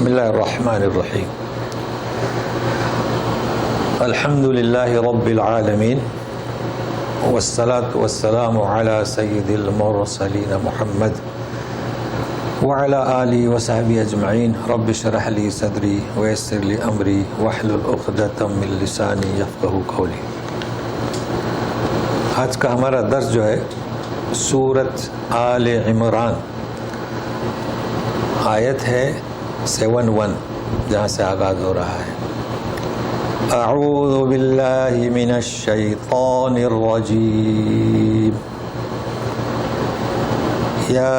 بسم اللہ الرحمن الرحیم الحمد للہ رب العالمین والصلاة والسلام علی سید المرسلین محمد وعلی آلہ وصحبہ اجمعین رب اشرح لی صدری ویسر لی امری واحلل عقدۃ من لسانی یفقہوا قولی۔ آج کا ہمارا درس جو ہے سورۃ آل عمران، آیت ہے 71 جہاں سے آغاز ہو رہا ہے۔ اعوذ باللہ من الشیطان الرجیم یا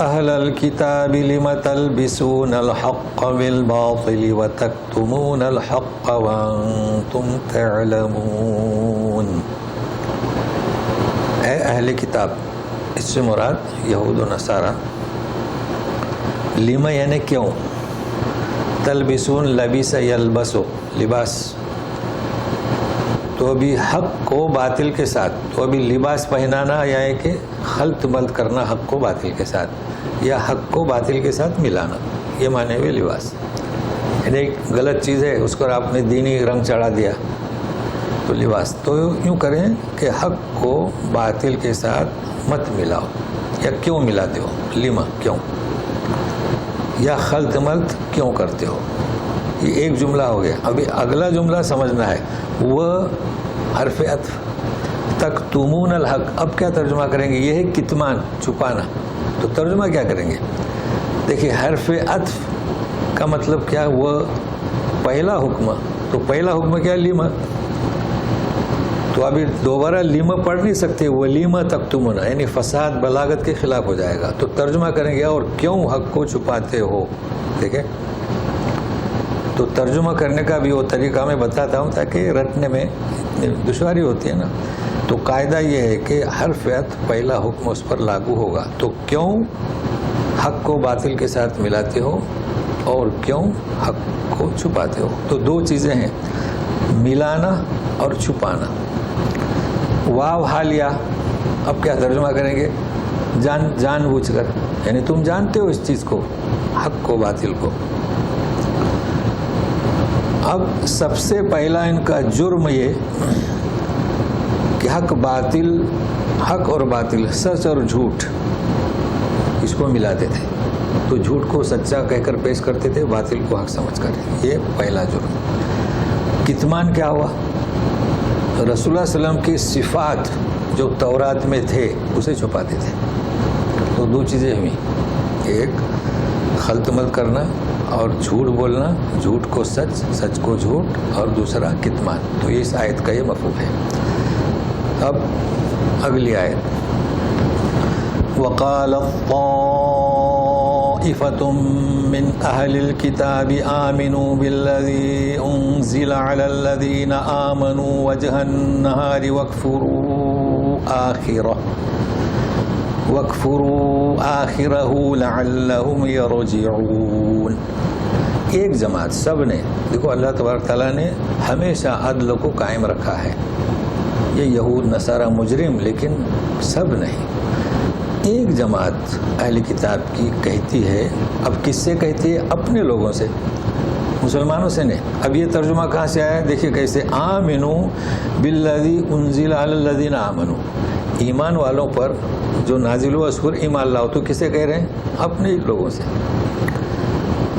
اہل الکتاب لم تلبسون الحق بالباطل وتکتمون الحق وانتم تعلمون۔ اے اہل کتاب، اس سے مراد یہود و نصارہ، لما یعنی کیوں، تلبسون لبس یلبسو لباس، تو ابھی حق کو باطل کے ساتھ، تو ابھی لباس پہنانا یعنی کہ خلط ملط کرنا حق کو باطل کے ساتھ، یا حق کو باطل کے ساتھ ملانا، یہ معنی ہوئے لباس۔ یعنی ایک غلط چیز ہے، اس کو آپ نے دینی رنگ چڑھا دیا تو لباس۔ تو یوں کریں کہ حق کو باطل کے ساتھ مت ملاؤ، یا کیوں ملاتے ہو، لما کیوں، یا خلط ملط کیوں کرتے ہو۔ یہ ایک جملہ ہو گیا۔ ابھی اگلا جملہ سمجھنا ہے، وہ حرف عطف، تکتمون الحق۔ اب کیا ترجمہ کریں گے؟ یہ ہے کتمان، چھپانا۔ تو ترجمہ کیا کریں گے؟ دیکھیے، حرف عطف کا مطلب کیا؟ وہ پہلا حکم، تو پہلا حکم کیا؟ لما۔ تو ابھی دوبارہ لیما پڑھ نہیں سکتے، ولیما تکتمون، یعنی فساد بلاغت کے خلاف ہو جائے گا۔ تو ترجمہ کریں گے، اور کیوں حق کو چھپاتے ہو۔ دیکھیں، تو ترجمہ کرنے کا بھی وہ طریقہ میں بتاتا ہوں تاکہ رٹنے میں دشواری ہوتی ہے نا۔ تو قاعدہ یہ ہے کہ حرف عطف پہلا حکم اس پر لاگو ہوگا۔ تو کیوں حق کو باطل کے ساتھ ملاتے ہو، اور کیوں حق کو چھپاتے ہو۔ تو دو چیزیں ہیں، ملانا اور چھپانا۔ واو حالیہ، اب کیا ترجمہ کریں گے؟ جان بوجھ کر، یعنی تم جانتے ہو اس چیز کو، حق کو باطل کو۔ اب سب سے پہلا ان کا جرم یہ کہ حق اور باطل، سچ اور جھوٹ، اس کو ملاتے تھے۔ تو جھوٹ کو سچا کہہ کر پیش کرتے تھے، باطل کو حق سمجھ کر۔ یہ پہلا جرم۔ کتمان کیا ہوا؟ رسول اللہ علیہ وسلم کی صفات جو تورات میں تھے اسے چھپاتے تھے۔ تو دو چیزیں ہوئی، ایک خلط ملط کرنا اور جھوٹ بولنا، جھوٹ کو سچ، سچ کو جھوٹ، اور دوسرا کتمان۔ تو یہ اس آیت کا یہ مفہوم ہے۔ اب اگلی آیت، وقال طائفة من أهل الكتاب آمنوا بالذي أنزل على الذين آمنوا وجه النهار واكفروا آخره لعلهم يرجعون۔ ایک جماعت، سب نے، دیکھو اللہ تبارک تعالیٰ نے ہمیشہ عدل کو قائم رکھا ہے۔ یہ یہود نصارہ مجرم، لیکن سب نہیں۔ ایک جماعت اہل کتاب کی کہتی ہے، اب کس سے کہتی ہے؟ اپنے لوگوں سے، مسلمانوں سے نہیں۔ اب یہ ترجمہ کہاں سے آیا؟ دیکھیے کیسے، آمنو بالذی انزل علی الذین آمنو، ایمان والوں پر جو نازل ہوا اس پر ایمان لاؤ۔ تو کسے کہہ رہے ہیں؟ اپنے لوگوں سے۔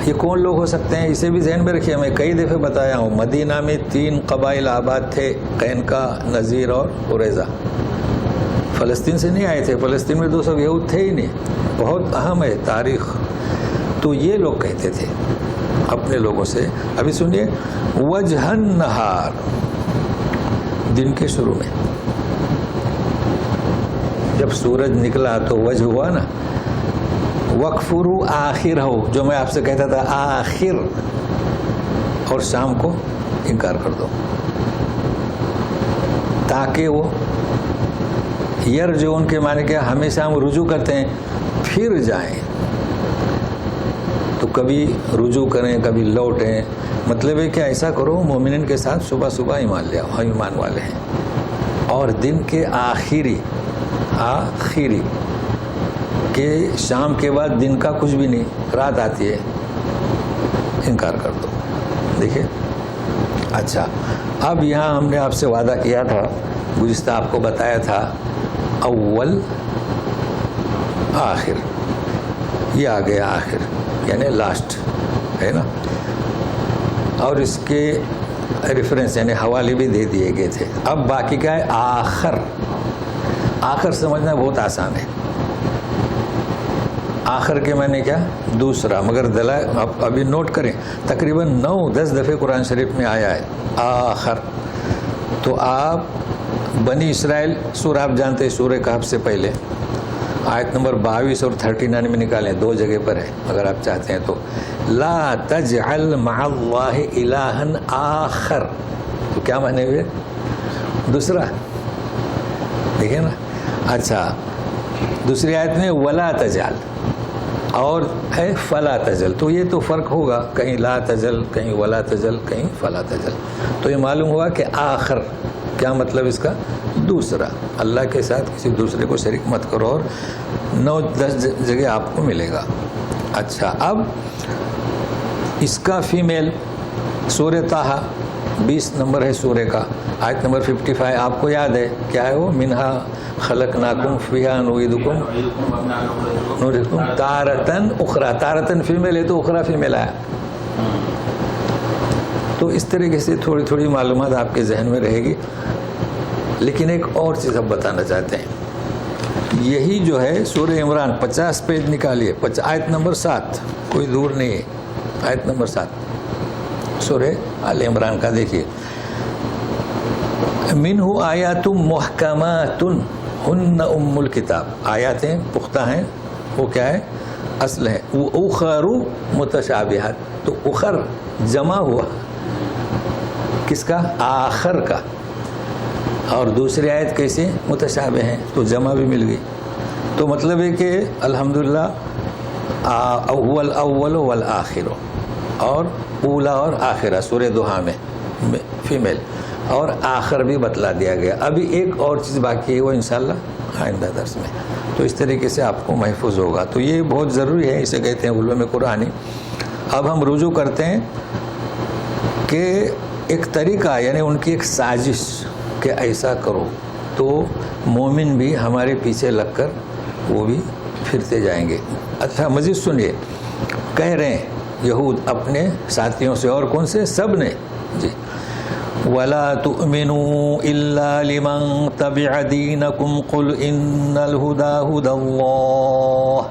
یہ کون لوگ ہو سکتے ہیں؟ اسے بھی ذہن میں رکھیے، میں کئی دفعہ بتایا ہوں، مدینہ میں 3 قبائل آباد تھے، قینقاع، نذیر اور قریظہ۔ فلسطین سے نہیں آئے تھے، فلسطین میں 200 یہود تھے ہی نہیں، بہت اہم ہے تاریخ۔ تو یہ لوگ کہتے تھے اپنے لوگوں سے، ابھی سنیے، وجہ النہار، دن کے شروع میں جب سورج نکلا تو وجہ ہوا نا، وَاكْفُرُوا آخر ہو، جو میں آپ سے کہتا تھا آخر، اور شام کو انکار کر دو، تاکہ وہ یرجعون کے معنی کیا؟ ہمیشہ ہم رجوع کرتے ہیں، پھر جائیں۔ تو کبھی رجوع کریں، کبھی لوٹیں۔ مطلب ہے کہ ایسا کرو، مومنین کے ساتھ صبح صبح ایمان لے آؤ، ہم ایمان والے ہیں۔ اور دن کے آخری کہ شام کے بعد دن کا کچھ بھی نہیں، رات آتی ہے، انکار کر دو. دیکھیے اچھا اب یہاں ہم نے آپ سے وعدہ کیا تھا, گزشتہ آپ کو بتایا تھا اول آخر, یہ آ گیا آخر یعنی لاسٹ ہے نا, اور اس کے ریفرنس یعنی حوالے بھی دے دیے گئے تھے. اب باقی کیا ہے آخر. آخر سمجھنا بہت آسان ہے. آخر کے معنی کیا دوسرا, مگر دلائل ابھی نوٹ کریں تقریباً 9-10 دفعے قرآن شریف میں آیا ہے آخر. تو آپ بنی اسرائیل سورہ آپ جانتے ہیں, سورہ کہف سے پہلے آیت نمبر 22 اور 39 میں نکالیں, 2 جگہ پر ہے اگر آپ چاہتے ہیں تو. لا تجعل مع اللہ الہا آخر, تو کیا معنی ہوئے دوسرا, دیکھیں نا. اچھا دوسری آیت میں ولا تجعل اور ہے فلا تجل, تو یہ تو فرق ہوگا, کہیں لا تجل کہیں ولا تجل کہیں فلا تجل. تو یہ معلوم ہوا کہ آخر کیا مطلب اس کا دوسرا, اللہ کے ساتھ کسی دوسرے کو شریک مت کرو, اور 9-10 جگہ آپ کو ملے گا. اچھا اب اس کا فیمیل سورہ طٰہٰ 20 نمبر ہے سورہ کا, آیت نمبر 55 آپ کو یاد ہے کیا ہے وہ, منہا خلقناکم فیہا نعیدکم تارتن اخری. تارتن فیمیل ہے تو اخری فیمیل آیا. تو اس طریقے سے تھوڑی تھوڑی معلومات آپ کے ذہن میں رہے گی. لیکن ایک اور چیز اب بتانا چاہتے ہیں, یہی جو ہے سورہ عمران 50 پیج نکالیے, آیت نمبر 7, کوئی دور نہیں ہے, آیت نمبر 7 سورہ آل عمران کا دیکھیے. منہ آیات محکمات ہن ام الکتاب, آیاتیں پختہ ہیں وہ کیا ہے اصل ہے. وہ اخر متشابہات, تو اخر جمع ہوا کس کا آخر کا, اور دوسری آیت کیسے متشابہ ہیں تو جمع بھی مل گئی. تو مطلب ہے کہ الحمدللہ اول اول والآخر, اور اولا اور آخرہ سورہ دوحہ میں فیمیل, اور آخر بھی بتلا دیا گیا. ابھی ایک اور چیز باقی ہے, وہ انشاءاللہ آئندہ درس میں. تو اس طریقے سے آپ کو محفوظ ہوگا. تو یہ بہت ضروری ہے, اسے کہتے ہیں علوم قرآنی. اب ہم رجوع کرتے ہیں کہ ایک طریقہ یعنی ان کی ایک سازش کہ ایسا کرو, تو مومن بھی ہمارے پیچھے لگ کر وہ بھی پھرتے جائیں گے. اچھا مزید سنیے, کہہ رہے ہیں یہود اپنے ساتھیوں سے, اور کون سے, سب نے جی. وَلَا تُؤْمِنُوا إِلَّا لِمَنْ تَبِعَ دِينَكُمْ قُلْ إِنَّ الْهُدَى هُدَى اللَّهِ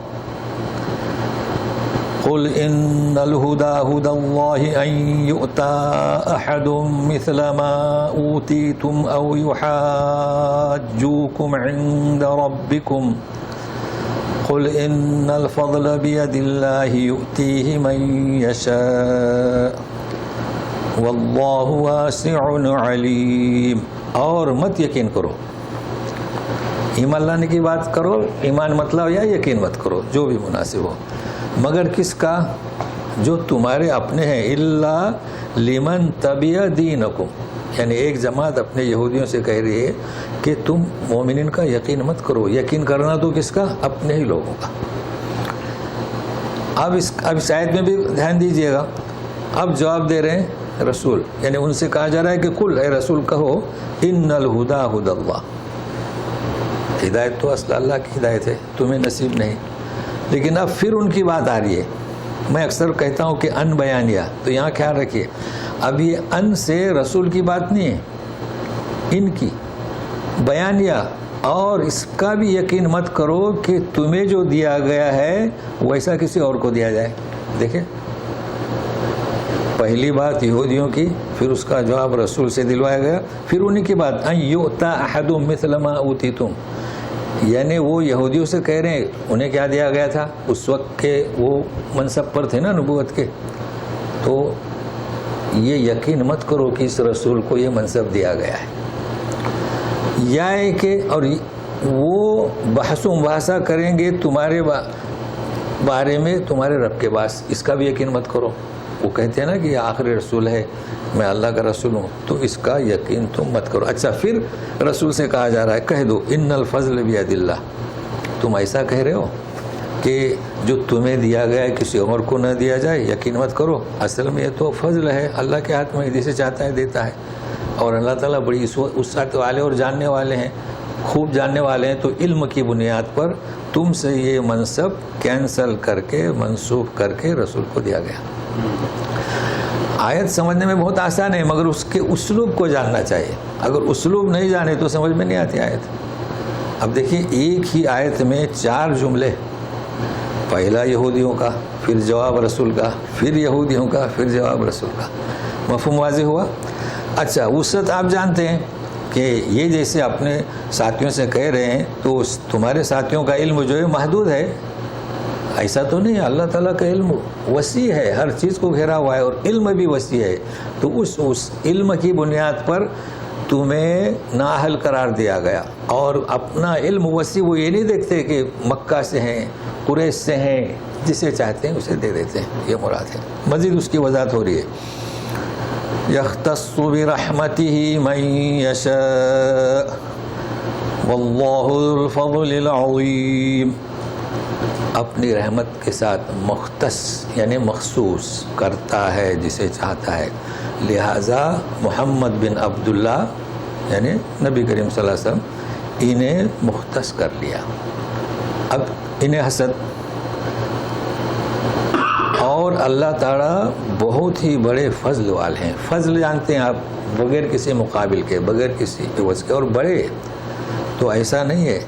قُلْ إِنَّ الْهُدَى هُدَى اللَّهِ أَنْ يُؤْتَى أَحَدٌ مِثْلَ مَا أُوتِيتُمْ أَوْ يُحَاجُّوكُمْ عِنْدَ رَبِّكُمْ قُلْ إِنَّ الْفَضْلَ بِيَدِ اللَّهِ يُؤْتِيهِ مَنْ يَشَاءُ وَاللَّهُ وَاسِعٌ عَلِيمٌ. اور مت یقین کرو, ایمان لانے کی بات کرو, ایمان مطلب یا یقین مت کرو, جو بھی مناسب ہو, مگر کس کا, جو تمہارے اپنے ہیں. الا لمن تبع دینکم, یعنی ایک جماعت اپنے یہودیوں سے کہہ رہی ہے کہ تم مومنین کا یقین مت کرو. یقین کرنا تو کس کا, اپنے ہی لوگوں کا. اب اس آیت میں بھی دھیان دیجئے گا. اب جواب دے رہے ہیں رسول, یعنی ان سے کہا جا رہا ہے کہ کل اے رسول کہو ان الہدا ہدی اللہ. ہدایت تو اصل اللہ کی ہدایت ہے, تمہیں نصیب نہیں. لیکن اب پھر ان کی بات آ رہی ہے. میں اکثر کہتا ہوں کہ ان بیانیہ, تو یہاں خیال رکھیے, اب یہ ان سے رسول کی بات نہیں ہے, ان کی بیانیہ. اور اس کا بھی یقین مت کرو کہ تمہیں جو دیا گیا ہے ویسا کسی اور کو دیا جائے. دیکھیں پہلی بات یہودیوں کی, پھر اس کا جواب رسول سے دلوایا گیا, پھر انہی کی بات ان یؤتا احد مثل ما اوتیتم, یعنی وہ یہودیوں سے کہہ رہے ہیں انہیں کیا دیا گیا تھا اس وقت کے وہ منصب پر تھے نا نبوت کے, تو یہ یقین مت کرو کہ اس رسول کو یہ منصب دیا گیا ہے. یا ہے کہ اور وہ بحث و مباحثہ کریں گے تمہارے بارے میں تمہارے رب کے پاس, اس کا بھی یقین مت کرو. وہ کہتے ہیں نا کہ یہ آخری رسول ہے, میں اللہ کا رسول ہوں, تو اس کا یقین تم مت کرو. اچھا پھر رسول سے کہا جا رہا ہے کہہ دو ان الفضل بید اللہ, تم ایسا کہہ رہے ہو کہ جو تمہیں دیا گیا ہے کسی اور کو نہ دیا جائے، یقین مت کرو، اصل میں یہ تو فضل ہے اللہ کے ہاتھ میں، جسے چاہتا ہے دیتا ہے، اور اللہ تعالیٰ بڑی وسعت والے اور جاننے والے ہیں، خوب جاننے والے ہیں۔ تو علم کی بنیاد پر تم سے یہ منصب کینسل کر کے منسوخ کر کے رسول کو دیا گیا۔ آیت سمجھنے میں بہت آسان ہے، مگر اس کے اسلوب کو جاننا چاہیے۔ اگر اسلوب نہیں جانے تو سمجھ میں نہیں آتی آیت۔ اب دیکھیے ایک ہی آیت میں 4 جملے، پہلا یہودیوں کا، پھر جواب رسول کا، پھر یہودیوں کا، پھر جواب رسول کا۔ مفہوم واضح ہوا؟ اچھا، وسعت آپ جانتے ہیں کہ یہ جیسے اپنے ساتھیوں سے کہہ رہے ہیں تو تمہارے ساتھیوں کا علم جو ہے محدود ہے، ایسا تو نہیں ہے۔ اللہ تعالیٰ کا علم وسیع ہے، ہر چیز کو گھیرا ہوا ہے، اور علم بھی وسیع ہے۔ تو اس علم کی بنیاد پر تمہیں نااہل قرار دیا گیا، اور اپنا علم وسیع وہ یہ نہیں دیکھتے کہ مکہ سے ہیں، قریش سے ہیں، جسے چاہتے ہیں اسے دے دیتے ہیں، یہ مراد ہے۔ مزید اس کی وضاحت ہو رہی ہے، یختص برحمتہ من یشاء واللہ ذو الفضل العظیم، اپنی رحمت کے ساتھ مختص یعنی مخصوص کرتا ہے جسے چاہتا ہے، لہذا محمد بن عبداللہ یعنی نبی کریم صلی اللہ علیہ وسلم انہیں مختص کر لیا۔ اب انہیں حسد، اور اللہ تعالیٰ بہت ہی بڑے فضل والے ہیں۔ فضل جانتے ہیں آپ، بغیر کسی مقابل کے، بغیر کسی عوض کے، اور بڑے تو ایسا نہیں ہے،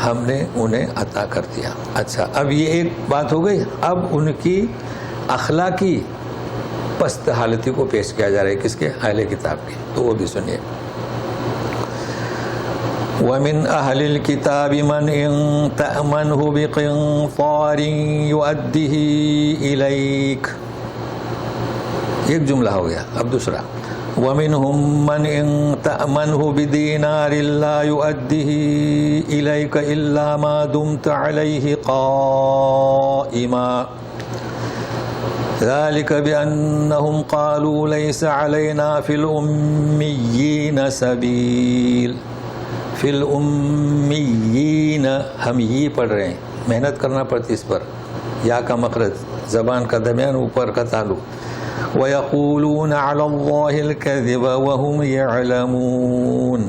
ہم نے انہیں عطا کر دیا۔ اچھا، اب یہ ایک بات ہو گئی۔ اب ان کی اخلاقی پست حالتی کو پیش کیا جا رہا ہے، کس کے؟ اہل کتاب کی، تو وہ بھی سنیے۔ وَمِنْ أَهْلِ الْكِتَابِ مَنْ إِنْ تَأْمَنْهُ بِقِنْطَارٍ يُؤَدِّهِ إِلَيْكَ، ایک جملہ ہو گیا۔ اب دوسرا، وَمِنْهُمْ مَنْ إِنْ تَأْمَنْهُ بِدِينَارٍ لَا يُؤَدِّهِ إِلَيْكَ إِلَّا مَا دُمْتَ عَلَيْهِ قَائِمًا ذَلِكَ بِأَنَّهُمْ قَالُوا لَيْسَ عَلَيْنَا فِي الْأُمِّيِّينَ سَبِيلٌ۔ فی الأمیین، ہم یہ پڑھ رہے ہیں، محنت کرنا پڑتی اس پر، یا کا مخرج، زبان کا درمیان، اوپر کا تالو۔ وَيَقُولُونَ عَلَى اللَّهِ الْكَذِبَ وَهُمْ يَعْلَمُونَ۔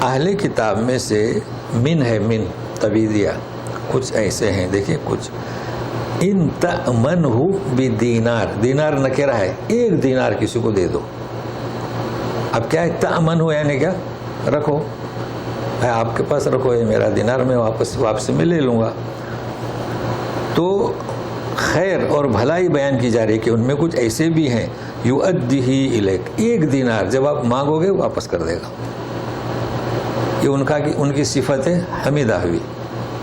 اہل کتاب میں سے من ہے، من تبیدیہ، کچھ ایسے ہیں، دیکھیں کچھ، ان تأمنہ بدینار، دینار نکرہ ہے، ایک دینار کسی کو دے دو۔ اب کیا ہے تأمن ہو، یعنی کیا؟ رکھو، آپ کے پاس رکھو، یہ میرا دینار میں واپس میں لے لوں گا۔ تو خیر اور بھلائی بیان کی جا رہی ہے کہ ان میں کچھ ایسے بھی ہیں، یؤدیہ الیک، ایک دینار جب آپ مانگو گے واپس کر دے گا، یہ ان کی صفت حمیدہ ہوئی۔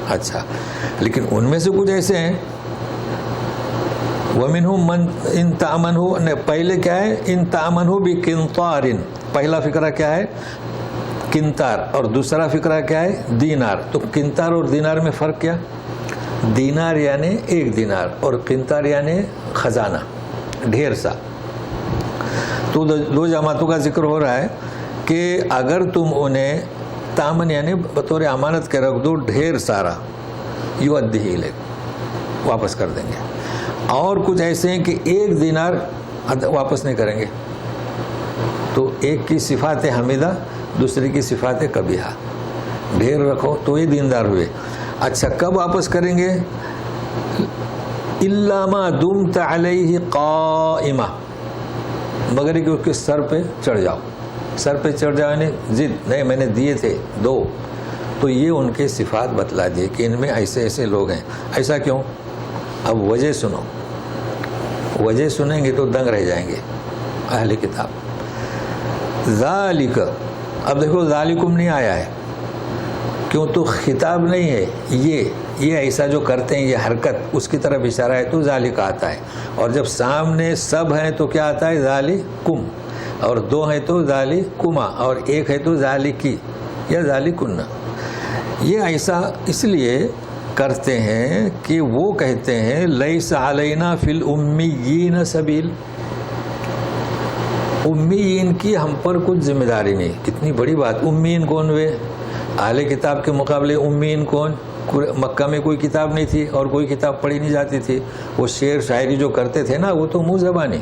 اچھا، لیکن ان میں سے کچھ ایسے ہیں، وَمِنْهُمْ مَنْ إِنْ تَأْمَنْهُ، پہلے کیا ہے؟ ان تأمنہ بقنطار، پہلا فقرہ کیا ہے؟ قنطار، اور دوسرا فقرہ کیا ہے؟ دینار۔ تو قنطار اور دینار میں فرق کیا؟ دینار یعنی ایک دینار، اور قنطار یعنی خزانہ، ڈھیر سا۔ تو دو جماعتوں کا ذکر ہو رہا ہے کہ اگر تم انہیں تامن یعنی بطور امانت کے رکھ دو ڈھیر سارا، یؤدیہ الیک، واپس کر دیں گے۔ اور کچھ ایسے ہیں کہ ایک دینار واپس نہیں کریں گے۔ تو ایک کی صفات حمیدہ، دوسری کی صفات قبیحہ، ڈھیر رکھو تو یہ دیندار ہوئے۔ اچھا، کب واپس کریں گے؟ الا ما دمت علیہ قائمہ، مگر کہ اس کے سر پہ چڑھ جاؤ، سر پہ چڑھ جاؤ یعنی ضد نہیں، میں نے دیے تھے دو۔ تو یہ ان کے صفات بتلا دیے کہ ان میں ایسے ایسے لوگ ہیں۔ ایسا کیوں؟ اب وجہ سنو، وجہ سنیں گے تو دنگ رہ جائیں گے اہل کتاب۔ ذالک، اب دیکھو ذالکم نہیں آیا ہے، کیوں؟ تو خطاب نہیں ہے، یہ ایسا جو کرتے ہیں، یہ حرکت، اس کی طرف اشارہ ہے تو ذالک آتا ہے، اور جب سامنے سب ہیں تو کیا آتا ہے؟ ذالکم، اور دو ہیں تو ذالکما، اور ایک ہے تو ذالکی یا ذالکن۔ یہ ایسا اس لیے کرتے ہیں کہ وہ کہتے ہیں لیس علینا فی الامیین سبیل، امیین کی ہم پر کچھ ذمہ داری نہیں۔ کتنی بڑی بات، امیین کون ہوئے؟ اہل کتاب کے مقابلے امیین کون؟ مکہ میں کوئی کتاب نہیں تھی اور کوئی کتاب پڑھی نہیں جاتی تھی. وہ شعر شاعری جو کرتے تھے نا وہ تو منہ زبانی،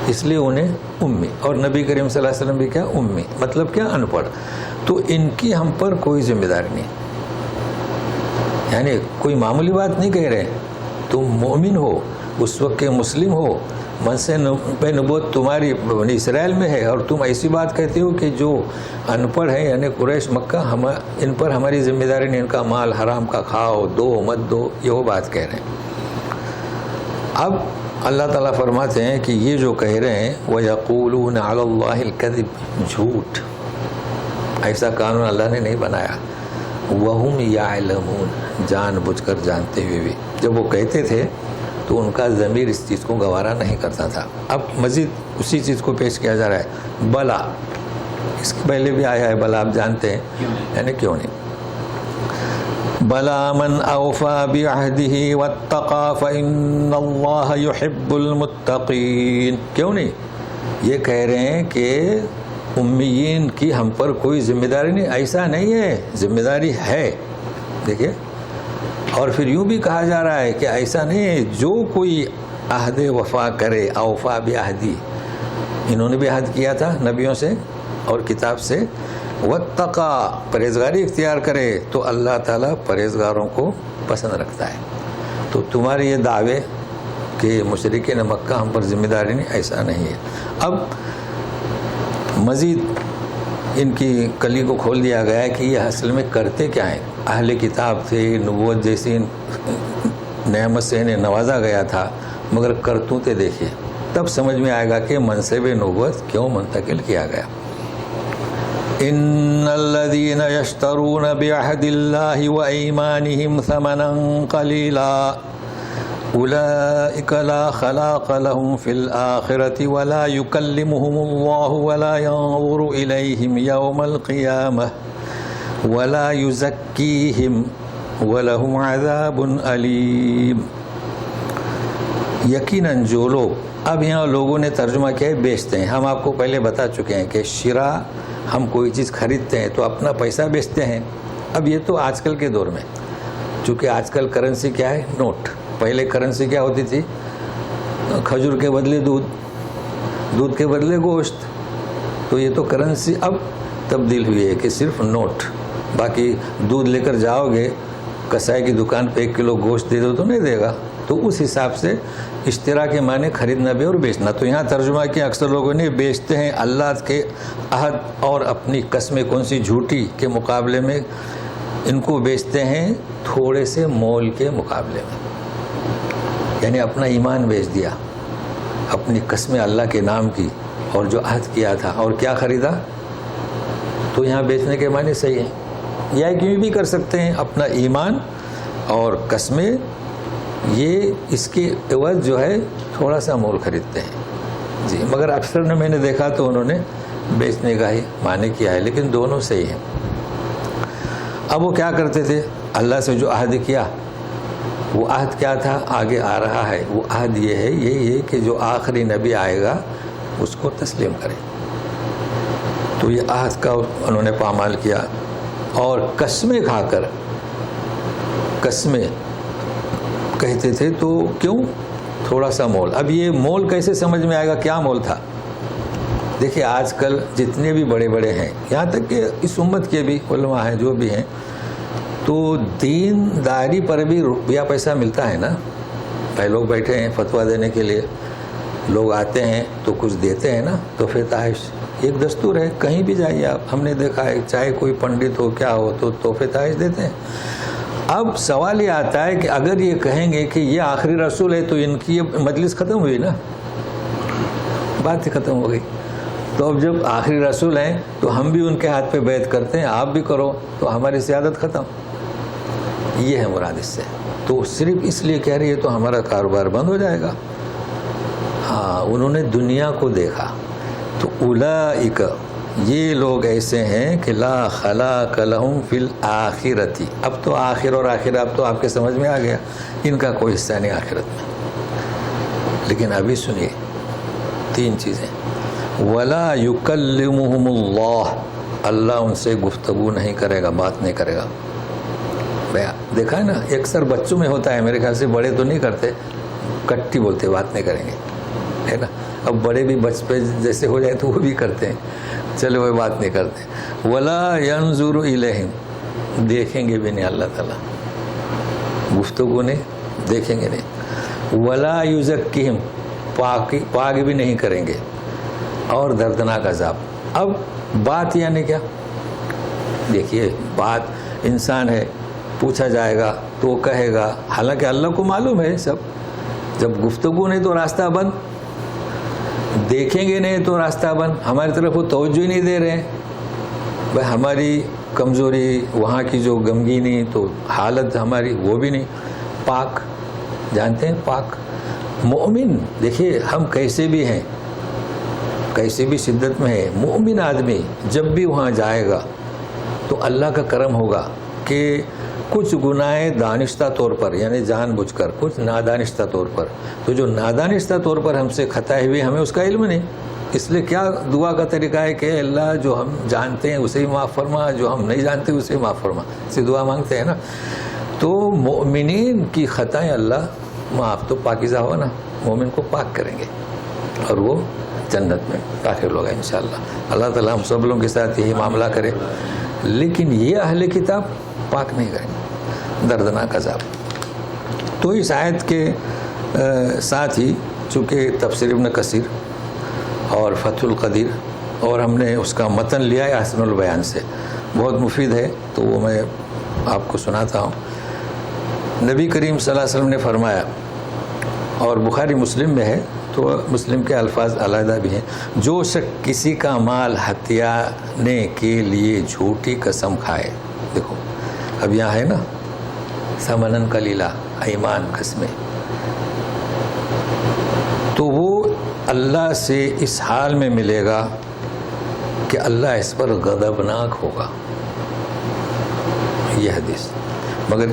اس لیے انہیں امی. اور نبی کریم صلی اللہ علیہ وسلم بھی کیا؟ امی. مطلب کیا؟ ان پڑھ. تو ان کی ہم پر کوئی ذمہ داری نہیں، یعنی کوئی معمولی بات نہیں کہہ رہے. تم مومن ہو، اس وقت کے مسلم ہو، منصب نبوت تمہاری بنی اسرائیل میں ہے، اور تم ایسی بات کہتے ہو کہ جو ان پڑھ ہے یعنی قریش مکہ، ان پر ہماری ذمہ داری نہیں، ان کا مال حرام کا کھاؤ، دو مت دو، یہ وہ بات کہہ رہے ہیں. اب اللہ تعالیٰ فرماتے ہیں کہ یہ جو کہہ رہے ہیں وَيَقُولُونَ عَلَى اللَّهِ الْكَذِبِ، جھوٹ، ایسا قانون اللہ نے نہیں بنایا. وَهُمْ يَعْلَمُونَ، جان بوجھ کر جانتے ہوئے بھی. جب وہ کہتے تھے تو ان کا ضمیر اس چیز کو گوارا نہیں کرتا تھا. اب مزید اسی چیز کو پیش کیا جا رہا ہے. بلا، اس کے پہلے بھی آیا ہے بلا، آپ جانتے ہیں یعنی کیوں نہیں. بلا من اوفا بعہدہ واتقا فإن اللہ یحب المتقین. کیوں نہیں؟ یہ کہہ رہے ہیں کہ امیین کی ہم پر کوئی ذمہ داری نہیں. ایسا نہیں ہے، ذمہ داری ہے. دیکھیے، اور پھر یوں بھی کہا جا رہا ہے کہ ایسا نہیں ہے، جو کوئی عہد وفا کرے، اوفا بعہدی، انہوں نے بھی عہد کیا تھا نبیوں سے اور کتاب سے، واتقا، پرہیزگاری اختیار کرے تو اللہ تعالیٰ پرہیزگاروں کو پسند رکھتا ہے. تو تمہارے یہ دعوے کہ مشرکین مکہ ہم پر ذمہ داری نہیں، ایسا نہیں ہے. اب مزید ان کی کلی کو کھول دیا گیا ہے کہ یہ اصل میں کرتے کیا ہیں. اہل کتاب تھے، نبوت جیسی نعمت سے انہیں نوازا گیا تھا، مگر کرتوتے دیکھیے، تب سمجھ میں آئے گا کہ منصب نبوت کیوں منتقل کیا گیا. ان الذين يشترون بعهد الله وايمانهم ثمنا قليلا اولئك لا خلاق لهم في الاخره ولا يكلمهم الله ولا ينظر اليهم يوم القيامه ولا يزكيهم ولهم عذاب الیم. یقیناً جو لوگ، اب یہاں لوگوں نے ترجمہ کیا ہے بیچتے ہیں. ہم آپ کو پہلے بتا چکے ہیں کہ شرا، ہم کوئی چیز خریدتے ہیں تو اپنا پیسہ بیچتے ہیں. اب یہ تو آج کل کے دور میں، چونکہ آج کل کرنسی کیا ہے؟ نوٹ. پہلے کرنسی کیا ہوتی تھی؟ کھجور کے بدلے دودھ، دودھ کے بدلے گوشت. تو یہ تو کرنسی اب تبدیل ہوئی ہے کہ صرف نوٹ. باقی دودھ لے کر جاؤ گے کسائی کی دکان پہ 1 کلو گوشت دے دو تو نہیں دے گا. تو اس حساب سے اشترا کے معنی خریدنا بھی اور بیچنا. تو یہاں ترجمہ کیا اکثر لوگوں نے بیچتے ہیں اللہ کے عہد اور اپنی قسمیں کون سی جھوٹی کے مقابلے میں ان کو بیچتے ہیں تھوڑے سے مول کے مقابلے میں. یعنی اپنا ایمان بیچ دیا، اپنی قسمیں اللہ کے نام کی اور جو عہد کیا تھا، اور کیا خریدا. تو یہاں بیچنے کے معنی صحیح ہے. یا کیوں بھی کر سکتے ہیں اپنا ایمان اور قسمیں، یہ اس کے عوض جو ہے تھوڑا سا مول خریدتے ہیں. جی، مگر اکثر نے میں نے دیکھا تو انہوں نے بیچنے کا ہی معنی کیا ہے، لیکن دونوں صحیح ہیں. اب وہ کیا کرتے تھے؟ اللہ سے جو عہد کیا، وہ عہد کیا تھا؟ آگے آ رہا ہے. وہ عہد یہ ہے، یہی ہے کہ جو آخری نبی آئے گا اس کو تسلیم کرے. تو یہ عہد کا انہوں نے پامال کیا. اور قسمیں کھا کر، قسمیں کہتے تھے تو کیوں؟ تھوڑا سا مول. اب یہ مول کیسے سمجھ میں آئے گا؟ کیا مول تھا؟ دیکھیے، آج کل جتنے بھی بڑے بڑے ہیں، یہاں تک کہ اس امت کے بھی علماء ہیں جو بھی ہیں، تو دین داری پر بھی روپیہ پیسہ ملتا ہے نا. بھائی لوگ بیٹھے ہیں فتویٰ دینے کے لیے، لوگ آتے ہیں تو کچھ دیتے ہیں نا. تحفے تحائش ایک دستور ہے، کہیں بھی جائیے آپ، ہم نے دیکھا ہے، چاہے کوئی پنڈت ہو کیا ہو تو تحفے تحائش دیتے ہیں. اب سوال یہ آتا ہے کہ اگر یہ کہیں گے کہ یہ آخری رسول ہے تو ان کی یہ مجلس ختم ہوئی نا، بات ہی ختم ہو گئی. تو اب جب آخری رسول ہیں تو ہم بھی ان کے ہاتھ پہ بیعت کرتے ہیں، آپ بھی کرو، تو ہماری سیادت ختم. یہ ہے مراد اس سے. تو صرف اس لیے کہہ رہی ہے تو ہمارا کاروبار بند ہو جائے گا. ہاں، انہوں نے دنیا کو دیکھا. تو اولئک، یہ لوگ ایسے ہیں کہ لا خلاق لہم فی الآخرۃ. اب تو آخر اور آخر اب تو آپ کے سمجھ میں آ گیا، ان کا کوئی حصہ نہیں آخرت میں. لیکن ابھی سنیے 3 چیزیں. ولا یکلمہم اللہ، اللہ ان سے گفتگو نہیں کرے گا، بات نہیں کرے گا. دیکھا ہے نا، اکثر بچوں میں ہوتا ہے، میرے خیال سے بڑے تو نہیں کرتے، کٹی بولتے بات نہیں کریں گے، ہے نا. اب بڑے بھی بچپن جیسے ہو جائے تو وہ بھی کرتے ہیں، چلو وہ بات نہیں کرتے. ولا ينظر الیہم، دیکھیں گے بھی نہیں اللہ تعالیٰ، گفتگو نہیں، دیکھیں گے نہیں. ولا یزکیہم، پاک بھی نہیں کریں گے. اور دردناک عذاب. اب بات یعنی کیا؟ دیکھیے، بات انسان ہے، پوچھا جائے گا تو وہ کہے گا، حالانکہ اللہ کو معلوم ہے سب. جب گفتگو نہیں تو راستہ بند، دیکھیں گے نہیں تو راستہ بند. ہماری طرف وہ توجہ ہی نہیں دے رہے ہیں. بھائی ہماری کمزوری، وہاں کی جو غمگینی، تو حالت ہماری وہ بھی نہیں. پاک جانتے ہیں، پاک مومن. دیکھیے ہم کیسے بھی ہیں، کیسے بھی شدت میں ہے، مومن آدمی جب بھی وہاں جائے گا تو اللہ کا کرم ہوگا کہ کچھ گناہ دانستہ طور پر، یعنی جان بوجھ کر، کچھ نادانستہ طور پر، تو جو نادانستہ طور پر ہم سے خطائے ہوئے ہمیں اس کا علم نہیں. اس لیے کیا دعا کا طریقہ ہے کہ اللہ جو ہم جانتے ہیں اسے ہی معاف فرما، جو ہم نہیں جانتے اسے معاف فرما، اسے دعا مانگتے ہیں نا. تو مومنین کی خطائیں اللہ معاف، تو پاکیزہ ہوا نا، مومن کو پاک کریں گے اور وہ جنت میں داخل ہوگا انشاءاللہ. اللہ تعالیٰ ہم سب لوگوں کے ساتھ یہی معاملہ کرے. لیکن یہ اہل کتاب پاک نہیں کریں گے، دردناک عذاب. تو اس آیت کے ساتھ ہی چونکہ تفسیر ابن کثیر اور فتح القدیر، اور ہم نے اس کا متن لیا ہے احسن البیان سے، بہت مفید ہے، تو وہ میں آپ کو سناتا ہوں. نبی کریم صلی اللہ علیہ وسلم نے فرمایا، اور بخاری مسلم میں ہے تو مسلم کے الفاظ علیحدہ بھی ہیں، جو شخص کسی کا مال ہتھیانے کے لیے جھوٹی قسم کھائے. دیکھو اب یہاں ہے نا، ثمنن قلیلا، ایمان، قسمیں، تو وہ اللہ سے اس حال میں ملے گا کہ اللہ اس پر غضبناک ہوگا. یہ حدیث، مگر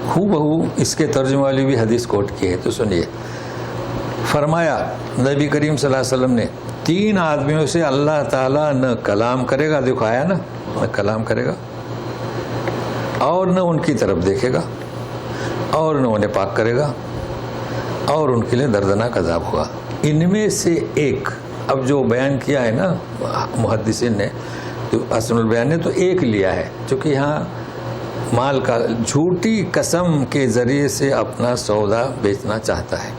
ہو بہو اس کے ترجمے والی بھی حدیث کوٹ کی ہے، تو سنیے. فرمایا نبی کریم صلی اللہ علیہ وسلم نے، 3 آدمیوں سے اللہ تعالیٰ نہ کلام کرے گا. دیکھو آیا نا، نہ کلام کرے گا، اور نہ ان کی طرف دیکھے گا، اور نہ انہیں پاک کرے گا، اور ان کے لیے دردناک عذاب ہوگا. ان میں سے ایک، اب جو بیان کیا ہے نا محدثین نے، تو احسن البیان نے تو ایک لیا ہے، چونکہ یہاں مال کا جھوٹی قسم کے ذریعے سے اپنا سودا بیچنا چاہتا ہے.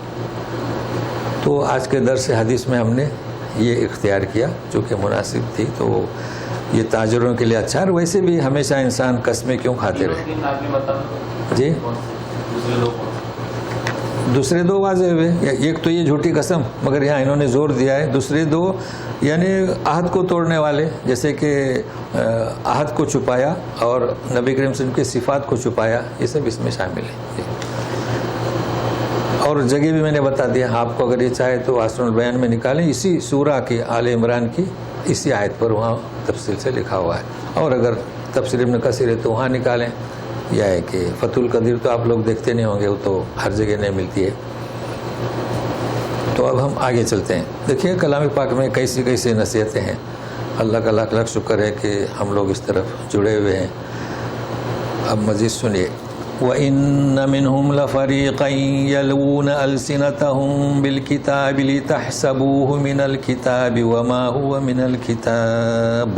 تو آج کے درس حدیث میں ہم نے یہ اختیار کیا چونکہ مناسب تھی، تو یہ تاجروں کے لیے اچھا ہے. ویسے بھی ہمیشہ انسان قسمیں کیوں کھاتے رہے. جی دوسرے 2 واضح ہوئے، ایک تو یہ جھوٹی قسم، مگر یہاں انہوں نے زور دیا ہے. دوسرے 2 یعنی عہد کو توڑنے والے، جیسے کہ عہد کو چھپایا اور نبی کریم صلی اللہ علیہ وسلم کی صفات کو چھپایا، یہ سب اس میں شامل ہے. اور جگہ بھی میں نے بتا دیا، آپ کو اگر یہ چاہے تو احسن البیان میں نکالیں، اسی سورہ کی آل عمران کی اسی آیت پر وہاں تفصیل سے لکھا ہوا ہے. اور اگر تفسیر ابن کثیر ہے تو وہاں نکالیں، یا ہے کہ فتح القدیر تو آپ لوگ دیکھتے نہیں ہوں گے، وہ تو ہر جگہ نہیں ملتی ہے. تو اب ہم آگے چلتے ہیں. دیکھیے کلام پاک میں کیسی کیسی نصیحتیں ہیں. اللہ کا لاکھ لاکھ شکر ہے کہ ہم لوگ اس طرف جڑے ہوئے ہیں. اب مزید سنیے. وَإِنَّ مِنْهُمْ لَفَرِيقًا يَلْوُونَ أَلْسِنَتَهُمْ بِالْكِتَابِ لِتَحْسَبُوهُ مِنَ الْكِتَابِ وَمَا هُوَ مِنَ الْكِتَابِ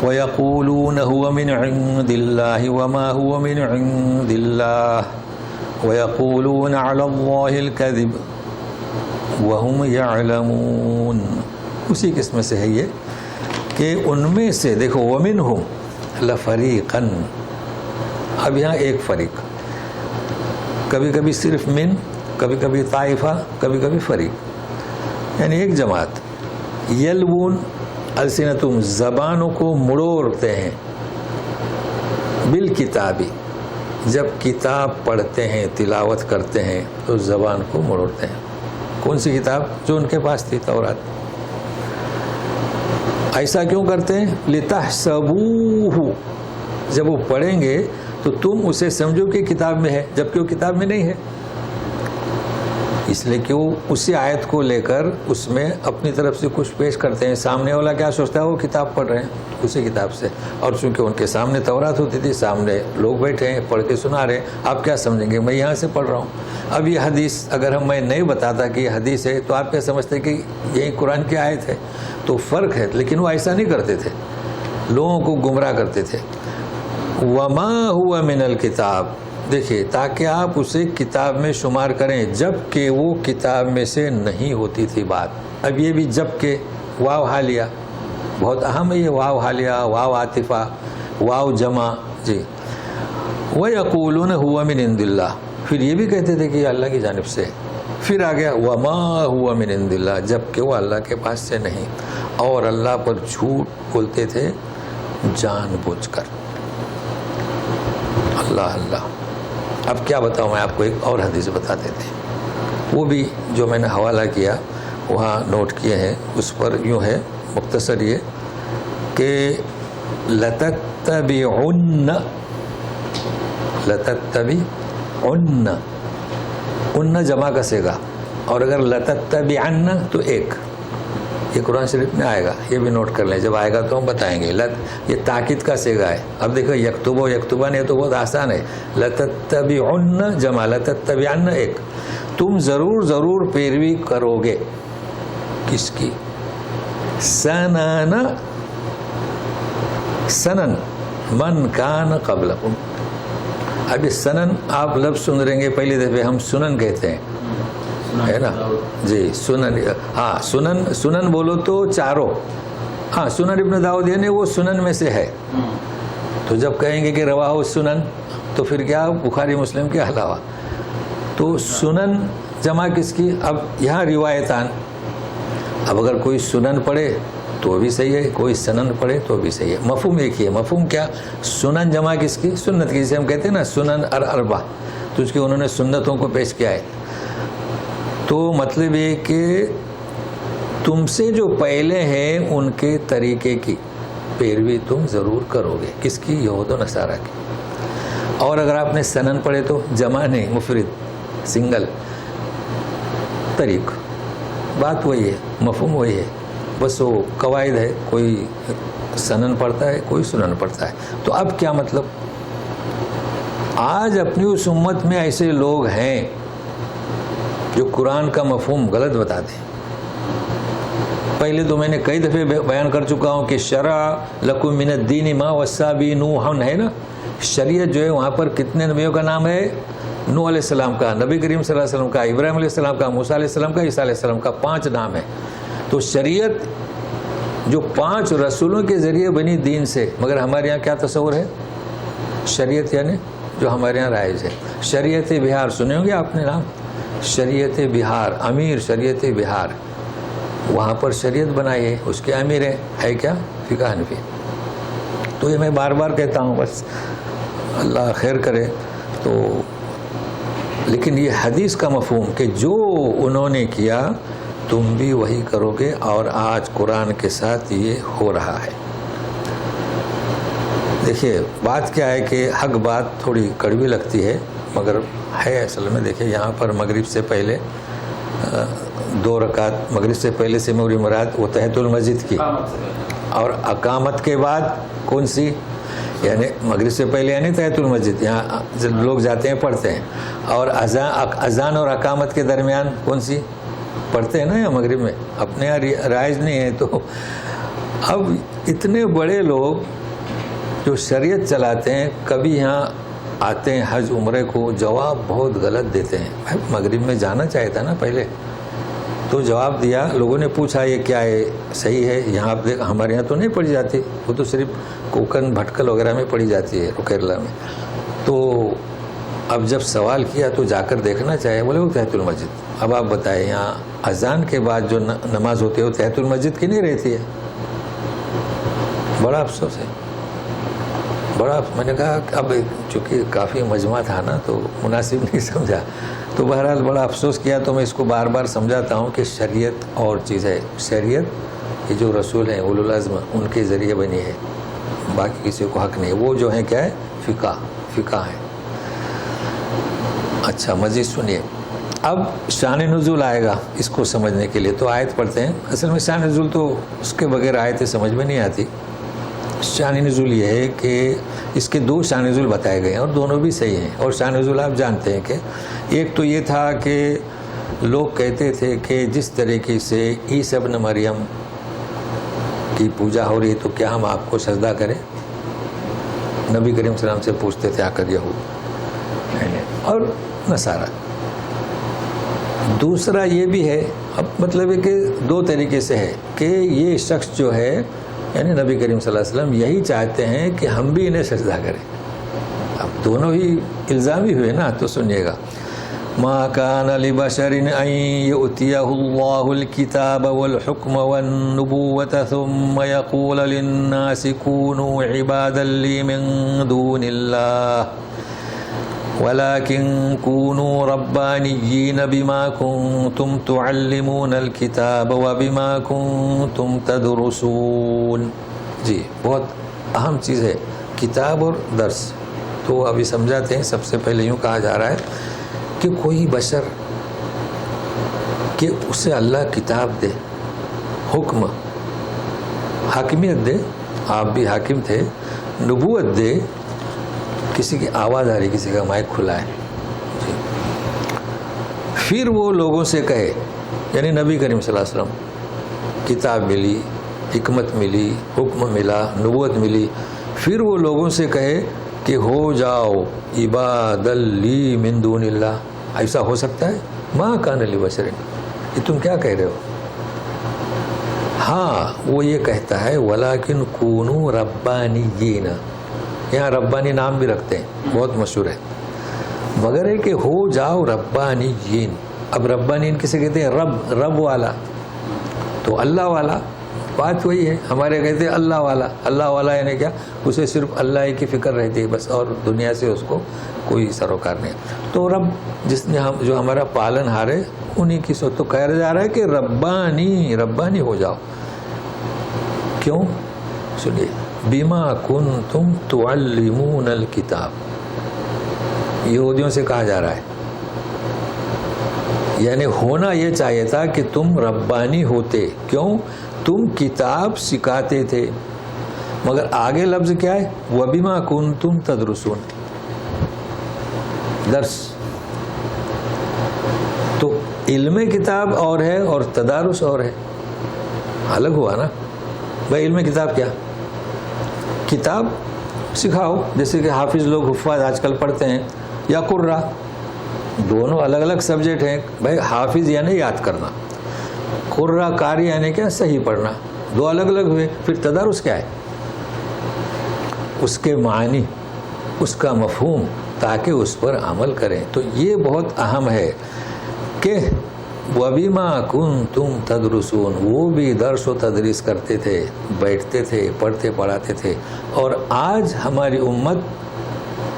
وَيَقُولُونَ هُوَ مِنْ عِنْدِ اللَّهِ وَمَا هُوَ مِنْ عِنْدِ اللَّهِ وَيَقُولُونَ عَلَى اللَّهِ الْكَذِبَ وَهُمْ يَعْلَمُونَ. اسی قسم سے ہے یہ کہ ان میں سے دیکھو وَمِنْهُمْ لَفَرِيقًا، اب یہاں ایک فریق، کبھی کبھی صرف من، کبھی کبھی طائفہ، کبھی کبھی فریق، یعنی ایک جماعت. یلوون السنتم، زبانوں کو مڑوڑتے ہیں، بالکتابی، جب کتاب پڑھتے ہیں تلاوت کرتے ہیں تو زبان کو مڑوڑتے ہیں. کون سی کتاب؟ جو ان کے پاس تھی، تورات. ایسا کیوں کرتے ہیں؟ لتحسبوہ، جب وہ پڑھیں گے تو تم اسے سمجھو کہ کتاب میں ہے، جبکہ وہ کتاب میں نہیں ہے. اس لیے کہ وہ اسی آیت کو لے کر اس میں اپنی طرف سے کچھ پیش کرتے ہیں. سامنے والا کیا سوچتا ہے؟ وہ کتاب پڑھ رہے ہیں اسی کتاب سے, اور چونکہ ان کے سامنے تورات ہوتی تھی, سامنے لوگ بیٹھے ہیں پڑھ کے سنا رہے ہیں, آپ کیا سمجھیں گے میں یہاں سے پڑھ رہا ہوں. اب یہ حدیث اگر میں نہیں بتاتا کہ یہ حدیث ہے تو آپ کیا سمجھتے کہ یہی قرآن کی آیت ہے؟ تو فرق ہے. لیکن وہ ایسا نہیں کرتے تھے, لوگوں کو گمراہ کرتے تھے. وما ہوا من الکتاب, دیکھیے تاکہ آپ اسے کتاب میں شمار کریں جب کہ وہ کتاب میں سے نہیں ہوتی تھی بات. اب یہ بھی جب کہ واو حالیہ بہت اہم ہے, یہ واو حالیہ, واو عاطفہ, واو جمع. جی وَيَقُولُونَ هُوَ مِنْ عِنْدِ اللَّهِ, پھر یہ بھی کہتے تھے کہ یہ اللہ کی جانب سے. پھر آ گیا وَمَا هُوَ مِنْ عِنْدِ اللَّهِ, جب کہ وہ اللہ کے پاس سے نہیں, اور اللہ پر جھوٹ بولتے تھے جان بوجھ کر. اللہ اللہ. اب کیا بتاؤں میں آپ کو, ایک اور حدیث بتا دیتے ہیں, وہ بھی جو میں نے حوالہ کیا وہاں نوٹ کیے ہیں. اس پر یوں ہے مختصر یہ کہ لَتَتَّبِعُنَّ, ان جمع کا صیغہ, اور اگر لَتَتَّبِعَنَّ تو ایک. یہ قرآن شریف میں آئے گا, یہ بھی نوٹ کر لیں, جب آئے گا تو ہم بتائیں گے. یہ تاکید کا صیغہ ہے. اب دیکھو یکتب و یکتبان, یہ تو بہت آسان ہے. لَتَتَّبِعُنَّ جمع, لَتَتَّبِعَنَّ ایک. تم ضرور ضرور پیروی کرو گے. کس کی؟ سنن من کان قبلکم. اب یہ سنن آپ لفظ سن رہیں گے پہلی دفعہ, ہم سنن کہتے ہیں ہے نا جی. سنن, ہاں سنن بولو تو چاروں. ہاں سنن ابن داؤد یعنی وہ سنن میں سے ہے. تو جب کہیں گے کہ رواہ سنن تو پھر کیا بخاری مسلم کے علاوہ. تو سنن جمع کس کی؟ اب یہاں روایتان. اب اگر کوئی سنن پڑھے تو بھی صحیح ہے, کوئی سنن پڑھے تو بھی صحیح ہے. مفہوم ایک ہی ہے. مفہوم کیا؟ سنن جمع کس کی؟ سنت کی, جسے ہم کہتے ہیں نا سنن اربع, تو اس کے انہوں نے سنتوں کو پیش کیا ہے. تو مطلب یہ کہ تم سے جو پہلے ہیں ان کے طریقے کی پیروی تم ضرور کرو گے. کس کی؟ یہود و نصارہ کی. اور اگر آپ نے سنن پڑھے تو جمع نہیں, مفرد, سنگل, طریق. بات وہی ہے, مفہوم وہی ہے, بس وہ قواعد ہے. کوئی سنن پڑھتا ہے, کوئی سنن پڑھتا ہے. تو اب کیا مطلب؟ آج اپنی اس امت میں ایسے لوگ ہیں جو قرآن کا مفہوم غلط بتاتے ہیں. پہلے تو میں نے کئی دفعے بیان کر چکا ہوں کہ شرع لکم من الدین ما وصی بہ نوح ہے نا. شریعت جو ہے وہاں پر کتنے نبیوں کا نام ہے؟ نوح علیہ السلام کا, نبی کریم صلی اللہ علیہ وسلم کا, ابراہیم علیہ السلام کا, موسیٰ علیہ السلام کا, عیسیٰ علیہ السلام کا, 5 نام ہے. تو شریعت جو 5 رسولوں کے ذریعے بنی دین سے, مگر ہمارے یہاں کیا تصور ہے؟ شریعت یعنی جو ہمارے یہاں رائج ہے. شریعت بہار سنے ہوں گے آپ نے نام, شریعت بہار, امیر شریعت بہار, وہاں پر شریعت بنائی ہے, اس کے امیر ہے کیا؟ فقہ حنفی. تو یہ میں بار بار کہتا ہوں, بس اللہ خیر کرے. تو لیکن یہ حدیث کا مفہوم کہ جو انہوں نے کیا تم بھی وہی کرو گے, اور آج قرآن کے ساتھ یہ ہو رہا ہے. دیکھیے بات کیا ہے کہ حق بات تھوڑی کڑوی لگتی ہے مگر ہے اصل میں. دیکھیے یہاں پر مغرب سے پہلے 2 رکعت, مغرب سے پہلے سے میری مراد وہ تحیۃ المسجد کی, اور اقامت کے بعد کون سی؟ یعنی مغرب سے پہلے یعنی تحیۃ المسجد, یہاں جب لوگ جاتے ہیں پڑھتے ہیں. اور اذان اور اقامت کے درمیان کون سی پڑھتے ہیں نا یا مغرب میں, اپنے یہاں رائج نہیں ہے. تو اب اتنے بڑے لوگ جو شریعت چلاتے ہیں کبھی یہاں آتے ہیں حج عمرے کو, جواب بہت غلط دیتے ہیں. مغرب میں جانا چاہیے تھا نا پہلے, تو جواب دیا. لوگوں نے پوچھا یہ کیا ہے, صحیح ہے, یہاں آپ دیکھ ہمارے یہاں تو نہیں پڑھی جاتی, وہ تو صرف کوکن بھٹکل وغیرہ میں پڑھی جاتی ہے, کیرلا میں. تو اب جب سوال کیا تو جا کر دیکھنا چاہیے, بولے وہ تحیۃ المسجد. اب آپ بتائیں یہاں اذان کے بعد جو نماز ہوتی ہے وہ تحیۃ المسجد کی نہیں رہتی ہے. بڑا افسوس ہے, بڑا. میں نے کہا اب چونکہ کافی مجمع تھا نا تو مناسب نہیں سمجھا, تو بہرحال بڑا افسوس کیا. تو میں اس کو بار بار سمجھاتا ہوں کہ شریعت اور چیز ہے. شریعت یہ جو رسول ہیں اولو العزم ان کے ذریعے بنی ہے, باقی کسی کو حق نہیں. وہ جو ہیں کیا ہے؟ فقہ ہیں. اچھا مزید سنیے. اب شان نزول آئے گا اس کو سمجھنے کے لیے تو آیت پڑھتے ہیں. اصل میں شان نزول تو اس کے بغیر آیتیں سمجھ میں نہیں آتی. شان نزول یہ ہے کہ اس کے 2 شان نزول بتائے گئے ہیں اور دونوں بھی صحیح ہیں. اور شان نزول آپ جانتے ہیں کہ ایک تو یہ تھا کہ لوگ کہتے تھے کہ جس طریقے سے عیسی ابن مریم کی پوجا ہو رہی ہے تو کیا ہم آپ کو سجدہ کریں. نبی کریم صلی اللہ علیہ وسلم سے پوچھتے تھے آ کر یہود اور نصارہ. دوسرا یہ بھی ہے, اب مطلب ہے کہ 2 طریقے سے ہے کہ یہ شخص جو ہے یعنی نبی کریم صلی اللہ علیہ وسلم یہی چاہتے ہیں کہ ہم بھی انہیں سجدہ کریں. اب دونوں ہی الزام ہی ہوئے نا, تو سنیے گا. ما كان لبشر ان يؤتيه الله الكتاب والحكم والنبوة ثم يقول للناس كونوا عبادا لي من دون الله ولكن كونوا ربانيين بما كنتم تعلمون الكتاب وبما كنتم تدرسون. جی بہت اہم چیز ہے کتاب اور درس. تو ابھی سمجھاتے ہیں. سب سے پہلے یوں کہا جا رہا ہے کہ کوئی بشر کہ اسے اللہ کتاب دے, حکم حاکمیت دے, آپ بھی حاکم تھے, نبوت دے, کسی کی آواز آ رہی, کسی کا مائک کھلا ہے, جی. پھر وہ لوگوں سے کہے, یعنی نبی کریم صلی اللہ علیہ وسلم کتاب ملی, حکمت ملی, حکم ملا, نبوت ملی, پھر وہ لوگوں سے کہے کہ ہو جاؤ عباد لی من دون اللہ. ایسا ہو سکتا ہے؟ ما کان لبشر, یہ تم کیا کہہ رہے ہو؟ ہاں وہ یہ کہتا ہے ولیکن کونوا ربانیین, یہاں ربانی نام بھی رکھتے ہیں, بہت مشہور ہے, مگر ہے کہ ہو جاؤ ربانیین. اب ربانیین کسے کہتے ہیں؟ رب والا. تو اللہ والا بات وہی ہے. ہمارے کہتے ہیں اللہ والا. اللہ والا یعنی کیا؟ اسے صرف اللہ ہی کی فکر رہتی ہے بس, اور دنیا سے اس کو کوئی سروکار نہیں. تو رب جس نے جو ہمارا پالن ہار ہے انہی کی سو. تو کہا جا رہا ہے کہ ربانی ہو جاؤ. کیوں؟ سنیے. بما کنتم تعلمون الکتاب, یہودیوں سے کہا جا رہا ہے. یعنی ہونا یہ چاہیے تھا کہ تم ربانی ہوتے. کیوں؟ تم کتاب سکھاتے تھے. مگر آگے لفظ کیا ہے؟ وَبِمَا كُنْتُمْ تَدْرُسُونَ, درس. تو علم کتاب اور ہے اور تدارس اور ہے, الگ ہوا نا بھائی. علم کتاب کیا؟ کتاب سکھاؤ, جیسے کہ حافظ لوگ حفاظ آج کل پڑھتے ہیں, یا قرہ, دونوں الگ الگ سبجیکٹ ہیں بھائی. حافظ یعنی یاد کرنا, قرہ قاری یعنی کیا؟ صحیح پڑھنا. 2 الگ الگ ہوئے. پھر تدارس کیا ہے؟ اس کے معنی, اس کا مفہوم, تاکہ اس پر عمل کریں. تو یہ بہت اہم ہے کہ وَبِمَا كُنْتُمْ تَدْرُسُونَ, وہ بھی درس و تدریس کرتے تھے, بیٹھتے تھے, پڑھتے پڑھاتے تھے. اور آج ہماری امت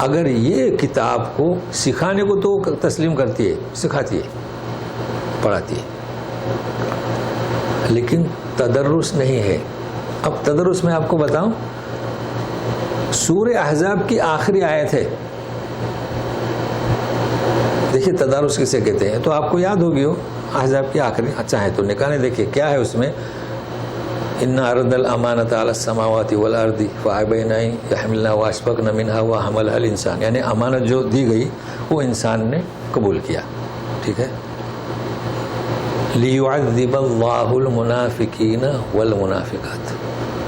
اگر یہ کتاب کو سکھانے کو تو تسلیم کرتی ہے, سکھاتی ہے, پڑھاتی ہے, لیکن تدرس نہیں ہے. اب تدرس میں آپ کو بتاؤں, سورہ احزاب کی آخری آیت ہے. دیکھیے تدارس کسے کہتے ہیں, تو آپ کو یاد ہوگی ہو احزاب کی آخری. اچھا ہے تو نکالیں, دیکھیے کیا ہے اس میں. اِنَّا عَرَضْنَا الْأَمَانَةَ عَلَى السَّمَاوَاتِ وَالْأَرْضِ فَأَبَيْنَ أَن يَحْمِلْنَهَا وَأَشْفَقْنَ مِنْهَا وَحَمَلَهَا الْإِنسَانُ. یعنی امانت جو دی گئی وہ انسان نے قبول کیا. ٹھیک ہے. لِيُعَذِّبَ اللَّهُ الْمُنَافِقِينَ وَالْمُنَافِقَاتِ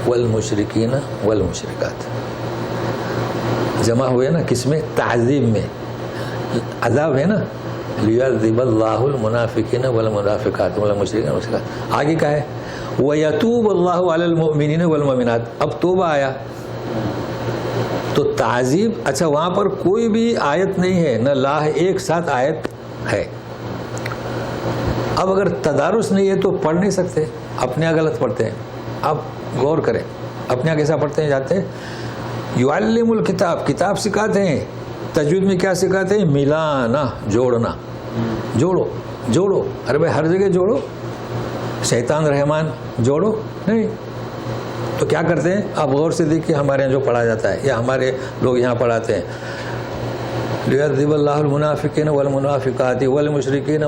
وَالْمُشْرِكِينَ وَالْمُشْرِكَاتِ. جمع ہوئے نا کس میں؟ تعذیب میں. عذاب ہے نا, لِيُعَذِّبَ اللَّهُ الْمُنَافِقِينَ وَالْمُنَافِقَاتِ وَالْمُشْرِكِينَ وَالْمُشْرِكَاتِ. آگے کا ہے وَيَتُوبُ اللَّهُ عَلَى الْمُؤْمِنِينَ وَالْمُؤْمِنَاتِ. اب توبہ آیا تو تعذیب. اچھا وہاں پر کوئی بھی آیت نہیں ہے, نہ لا ہے, ایک ساتھ آیت ہے. اب اگر تدارس نہیں ہے تو پڑھ نہیں سکتے, اپنے یہاں غلط پڑھتے ہیں. اب غور کریں, اپنے یہاں کیسا پڑھتے ہیں جاتے ہیں. یعلم الکتاب, کتاب سکھاتے ہیں. تجوید میں کیا سکھاتے ہیں؟ ملانا, جوڑنا. جوڑو جوڑو, ارے بھائی ہر جگہ جوڑو. شیطان رحمان جوڑو نہیں. تو کیا کرتے ہیں آپ غور سے دیکھیے, ہمارے یہاں جو پڑھا جاتا ہے یا ہمارے لوگ یہاں پڑھاتے ہیں, لِيُعَذِّبَ اللَّهُ الْمُنَافِقِينَ وَالْمُنَافِقَاتِ وَالْمُشْرِكِينَ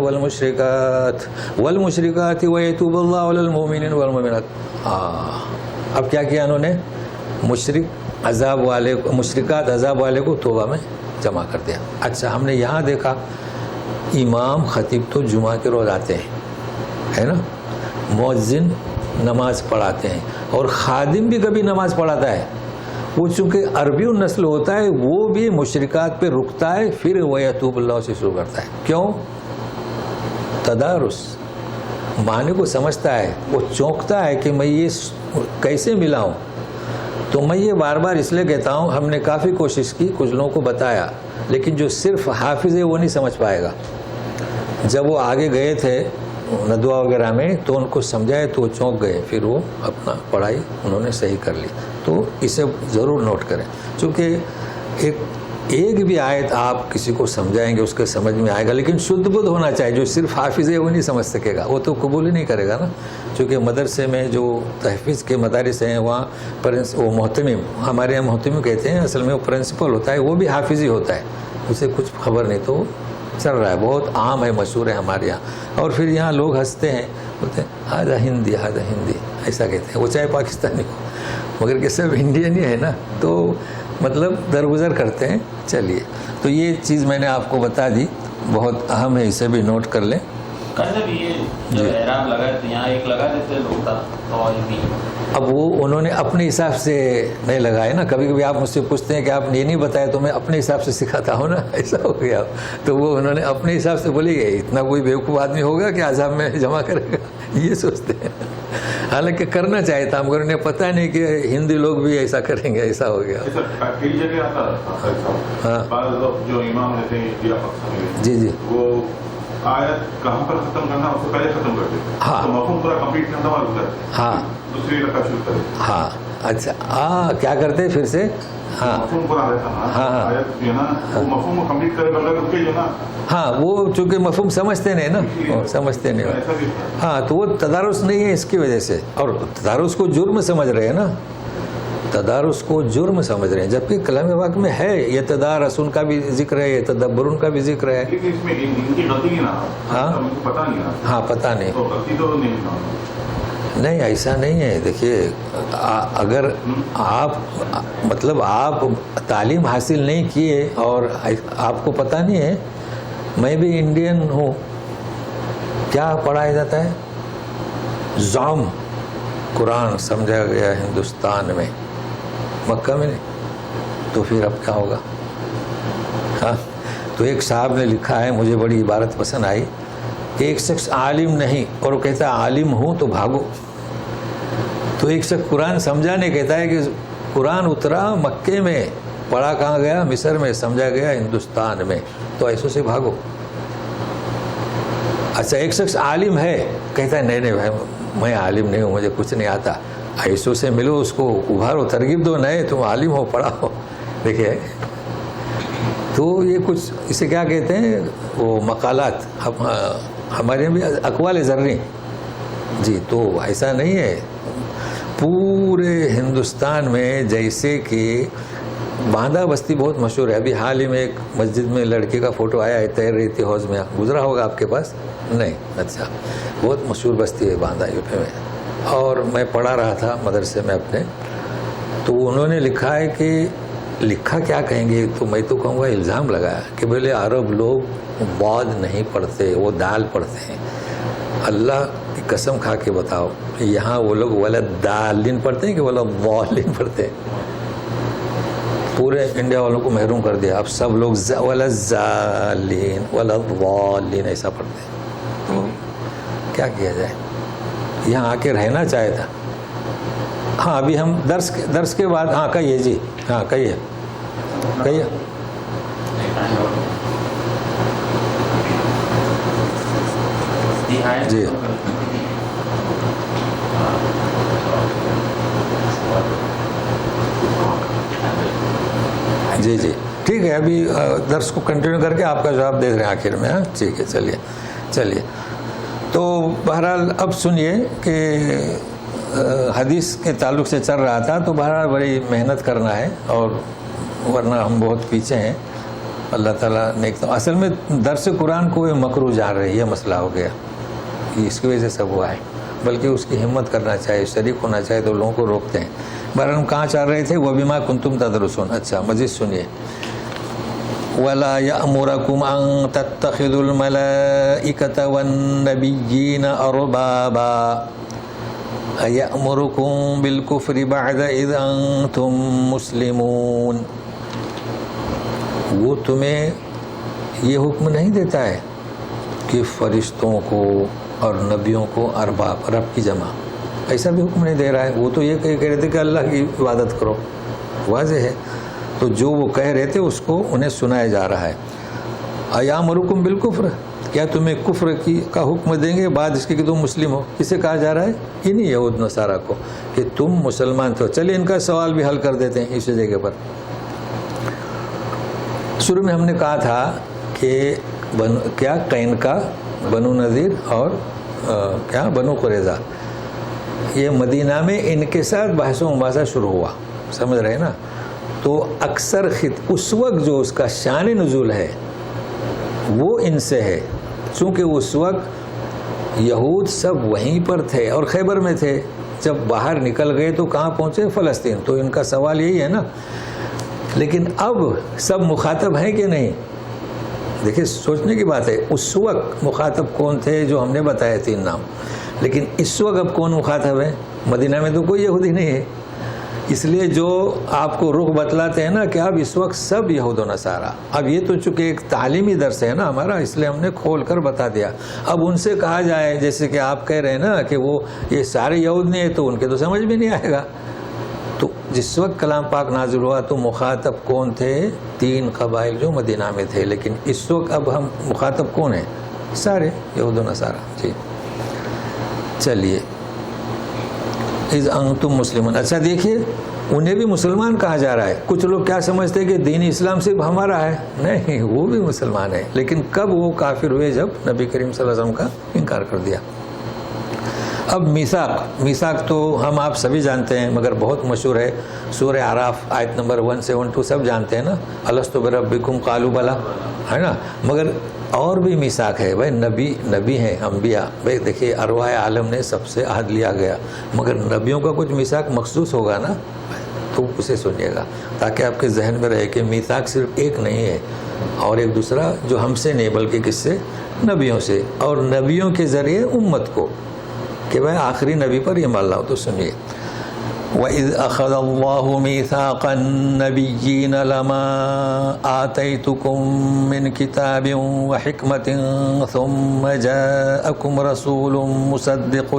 وَالْمُشْرِكَاتِ وَيَتُوبَ اللَّهُ عَلَى الْمُؤْمِنِينَ وَالْمُؤْمِنَاتِ. اب کیا کیا انہوں نے؟ مشرکات عذاب والے کو توبہ میں جمع کر دیا. اچھا ہم نے یہاں دیکھا امام خطیب تو جمعہ کے روز آتے ہیں, ہے نا, مؤذن نماز پڑھاتے ہیں, اور خادم بھی کبھی نماز پڑھاتا ہے. وہ چونکہ عربی النسل ہوتا ہے وہ بھی مشرکات پہ رکتا ہے, پھر وَيَتُوبُ اللَّهُ سے شروع کرتا ہے. کیوں؟ تدارس, معنی کو سمجھتا ہے, وہ چونکتا ہے کہ میں یہ کیسے ملاؤں. تو میں یہ بار بار اس لیے کہتا ہوں, ہم نے کافی کوشش کی, کچھ لوگوں کو بتایا, لیکن جو صرف حافظ ہے وہ نہیں سمجھ پائے گا. جب وہ آگے گئے تھے ندوہ وغیرہ میں تو ان کو سمجھائے تو وہ چونک گئے, پھر وہ اپنا پڑھائی انہوں نے صحیح کر لی. تو اسے ضرور نوٹ کریں, چونکہ ایک بھی آیت آپ کسی کو سمجھائیں گے اس کے سمجھ میں آئے گا, لیکن شدھ بدھ ہونا چاہیے. جو صرف حافظ ہے وہ نہیں سمجھ سکے گا, وہ تو قبول ہی نہیں کرے گا نا. چونکہ مدرسے میں جو تحفیظ کے مدارس ہیں وہاں وہ محتمم, ہمارے یہاں محتمم کہتے ہیں, اصل میں وہ پرنسپل ہوتا ہے, وہ بھی حافظ ہی ہوتا ہے, اسے کچھ خبر نہیں, تو چل رہا ہے, بہت عام ہے, مشہور ہے ہمارے یہاں. اور پھر یہاں لوگ ہنستے ہیں, بولتے ہیں ہاذا ہندی ہاذا ہندی, ایسا کہتے ہیں. وہ چاہے پاکستانی ہو, مگر کہ سب انڈین ہی ہے نا, تو مطلب درگزر کرتے ہیں. چلیے, تو یہ چیز میں نے آپ کو بتا دی, بہت اہم ہے, اسے بھی نوٹ کر لیں. اب وہ انہوں نے اپنے حساب سے نہیں لگائے نا. کبھی کبھی آپ مجھ سے پوچھتے ہیں کہ آپ نے یہ نہیں بتایا, تو میں اپنے حساب سے سکھاتا ہوں نا, ایسا ہو گیا. تو وہ انہوں نے اپنے حساب سے بولے گئے, اتنا کوئی بیوقوف آدمی ہوگا کہ عذاب میں جمع کرے گا, یہ سوچتے ہیں. حالانکہ کرنا چاہیے تھا, مگر انہیں پتہ نہیں کہ ہندی لوگ بھی ایسا کریں گے, ایسا ہو گیا. ہاں جو امام رہتے ہیں جی جی, وہ آیت کہاں پر ختم کرنا اس سے پہلے ختم کرتے ہیں. ہاں تو مفہوم پورا کمپلیٹ کرنا ہوتا ہے. ہاں دوسری رکعت شروع کرتے. ہاں اچھا, ہاں کیا کرتے پھر سے؟ ہاں مفہوم پورا رہتا ہے. ہاں آیت جو ہے نا وہ مفہوم کو کمپلیٹ کر رکے جو نا. ہاں وہ چونکہ مفہوم سمجھتے نہیں نا, سمجھتے نہیں. ہاں تو وہ تدارس نہیں ہے اس کی وجہ سے, اور تدارس کو جرم سمجھ رہے ہیں نا, تدارس کو جرم سمجھ رہے ہیں, جبکہ کلام پاک میں ہے یہ تدارس, ان کا بھی ذکر ہے, یہ تدبر ان کا بھی ذکر ہے. لیکن اس میں ان کی غلطی نہیں نا. ہاں پتہ نہیں نا. ہاں پتہ نہیں. تو غلطی تو نہیں, ایسا نہیں ہے. دیکھیے اگر آپ مطلب آپ تعلیم حاصل نہیں کیے اور آپ کو پتہ نہیں ہے, میں بھی انڈین ہوں, کیا پڑھایا جاتا ہے؟ زعم قرآن سمجھا گیا ہندوستان میں, مکہ میں نہیں, تو پھر اب کیا ہوگا؟ ہاں تو ایک صاحب نے لکھا ہے, مجھے بڑی عبارت پسند آئی, کہ ایک شخص عالم نہیں اور وہ کہتا ہے عالم ہوں تو بھاگو. تو ایک شخص قرآن سمجھا نہیں, کہتا ہے کہ قرآن اترا مکے میں, پڑھا کہاں گیا؟ مصر میں, سمجھا گیا ہندوستان میں, تو ایسوں سے بھاگو. اچھا ایک شخص عالم ہے, کہتا ہے نہیں بھائی میں عالم نہیں ہوں, مجھے کچھ نہیں آتا. ایسوں سے ملو, اس کو ابھارو, ترغیب دو, نہیں تم عالم ہو, پڑھاؤ. دیکھیے تو یہ کچھ اسے کیا کہتے ہیں, وہ مقالات, ہمارے بھی اقوال زرعی. جی تو ایسا نہیں ہے. پورے ہندوستان میں جیسے کہ باندھا بستی بہت مشہور ہے. ابھی حال ہی میں ایک مسجد میں لڑکی کا فوٹو آیا ہے, تیر رہی تھی حوض میں, گزرا ہوگا آپ کے پاس؟ نہیں. اچھا, بہت مشہور بستی ہے باندھا یو پی میں. اور میں پڑھا رہا تھا مدرسے میں اپنے, تو انہوں نے لکھا ہے کہ, لکھا کیا کہیں گے, تو میں تو کہوں گا الزام لگایا کہ بولے عرب لوگ بعد نہیں پڑھتے, وہ دال پڑھتے ہیں. اللہ کی قسم کھا کے بتاؤ, یہاں وہ لوگ ولدالین پڑھتے ہیں کہ ولدالین پڑھتے ہیں؟ پورے انڈیا والوں کو محروم کر دیا. اب سب لوگ ولدالین ولدالین ایسا پڑھتے ہیں. تو کیا کیا جائے, یہاں آ کے رہنا چاہے تھا. ہاں ابھی ہم درس کے بعد, ہاں کہیے جی, ہاں کہیے کہیے. جی جی جی ٹھیک ہے, ابھی درس کو کنٹینیو کر کے آپ کا جواب دے رہے ہیں آخر میں. ہاں ٹھیک ہے, چلیے. تو بہرحال اب سنیے کہ حدیث کے تعلق سے چل رہا تھا, تو بہرحال بڑی محنت کرنا ہے, اور ورنہ ہم بہت پیچھے ہیں. اللہ تعالیٰ نے اصل میں درس قرآن کو مکروہ جان رہی ہے، مسئلہ ہو گیا، اس کی وجہ سے سب ہوا ہے، بلکہ اس کی ہمت کرنا چاہیے، شریک ہونا چاہیے تو لوگوں کو روکتے ہیں۔ بہرحال ہم کہاں چل رہے تھے؟ وَبِمَا كُنْتُمْ تَدْرُسُونَ۔ اچھا مزید سنیے، وَلَا يَأْمُرَكُمْ أَن تَتَّخِذُوا الْمَلَائِكَةَ وَالنَّبِيِّينَ أَرْبَابًا أَيَأْمُرُكُمْ بِالْكُفْرِ بَعْدَ إِذْ أَنْتُمْ مُسْلِمُونَ۔ وہ تمہیں یہ حکم نہیں دیتا ہے کہ فرشتوں کو اور نبیوں کو ارباب، رب کی جمع، ایسا بھی حکم نہیں دے رہا ہے۔ وہ تو یہ کہہ رہے تھے کہ اللہ کی عبادت کرو، واضح ہے۔ تو جو وہ کہہ رہے تھے اس کو انہیں سنایا جا رہا ہے۔ ایامرکم بالکفر، کیا تمہیں کفر کا حکم دیں گے بعد اس کے کہ تم مسلم ہو؟ کسے کہا جا رہا ہے؟ انہی یہود نصارہ کو کہ تم مسلمان تھے۔ چلیے ان کا سوال بھی حل کر دیتے ہیں اسی جگہ پر۔ شروع میں ہم نے کہا تھا کہ کیا قینقاع، بنو نذیر اور کیا بنو قریظہ، یہ مدینہ میں ان کے ساتھ بحث و مباحثہ شروع ہوا، سمجھ رہے ہیں نا؟ تو اکثر اس وقت جو اس کا شان نزول ہے وہ ان سے ہے، چونکہ اس وقت یہود سب وہیں پر تھے اور خیبر میں تھے، جب باہر نکل گئے تو کہاں پہنچے؟ فلسطین۔ تو ان کا سوال یہی ہے نا۔ لیکن اب سب مخاطب ہیں کہ نہیں؟ دیکھیں سوچنے کی بات ہے، اس وقت مخاطب کون تھے جو ہم نے بتایا 3 نام، لیکن اس وقت اب کون مخاطب ہے؟ مدینہ میں تو کوئی یہودی نہیں ہے، اس لیے جو آپ کو رخ بتلاتے ہیں نا کہ اب اس وقت سب یہود و نصارہ۔ اب یہ تو چونکہ ایک تعلیمی درس ہے نا ہمارا، اس لیے ہم نے کھول کر بتا دیا۔ اب ان سے کہا جائے جیسے کہ آپ کہہ رہے ہیں نا کہ وہ یہ سارے یہود نہیں ہے، تو ان کے تو سمجھ بھی نہیں آئے گا۔ تو جس وقت کلام پاک نازل ہوا تو مخاطب کون تھے؟ 3 قبائل جو مدینہ میں تھے، لیکن اس وقت اب ہم مخاطب کون ہیں؟ سارے یہود و نصارہ۔ جی چلیے، اذ انتم مسلمون۔ اچھا دیکھیے، انہیں بھی مسلمان کہا جا رہا ہے۔ کچھ لوگ کیا سمجھتے ہیں کہ دین اسلام صرف ہمارا ہے، نہیں، وہ بھی مسلمان ہے، لیکن کب وہ کافر ہوئے؟ جب نبی کریم صلی اللہ علیہ وسلم کا انکار کر دیا۔ اب میثاق تو ہم آپ سبھی جانتے ہیں، مگر بہت مشہور ہے، سورہ اعراف آیت نمبر 172 سب جانتے ہیں نا، الستو بربکم قالوا بلا، ہے نا؟ مگر اور بھی میثاق ہے بھائی، نبی ہیں، انبیاء۔ بھائی دیکھیے ارواح عالم نے سب سے عہد لیا گیا، مگر نبیوں کا کچھ میثاق مخصوص ہوگا نا، تو اسے سنیے گا تاکہ آپ کے ذہن میں رہے کہ میثاق صرف ایک نہیں ہے، اور ایک دوسرا جو ہم سے نہیں بلکہ کس سے؟ نبیوں سے، اور نبیوں کے ذریعے امت کو، کہ بھائی آخری نبی پر یہ مان لاؤ۔ تو سنیے، وَإِذْ أَخَذَ اللَّهُ مِيثَاقَ النَّبِيِّينَ لَمَا آتَيْتُكُم مِّن كِتَابٍ وَحِكْمَةٍ ثُمَّ جَاءَكُمْ رَسُولٌ مُصَدِّقٌ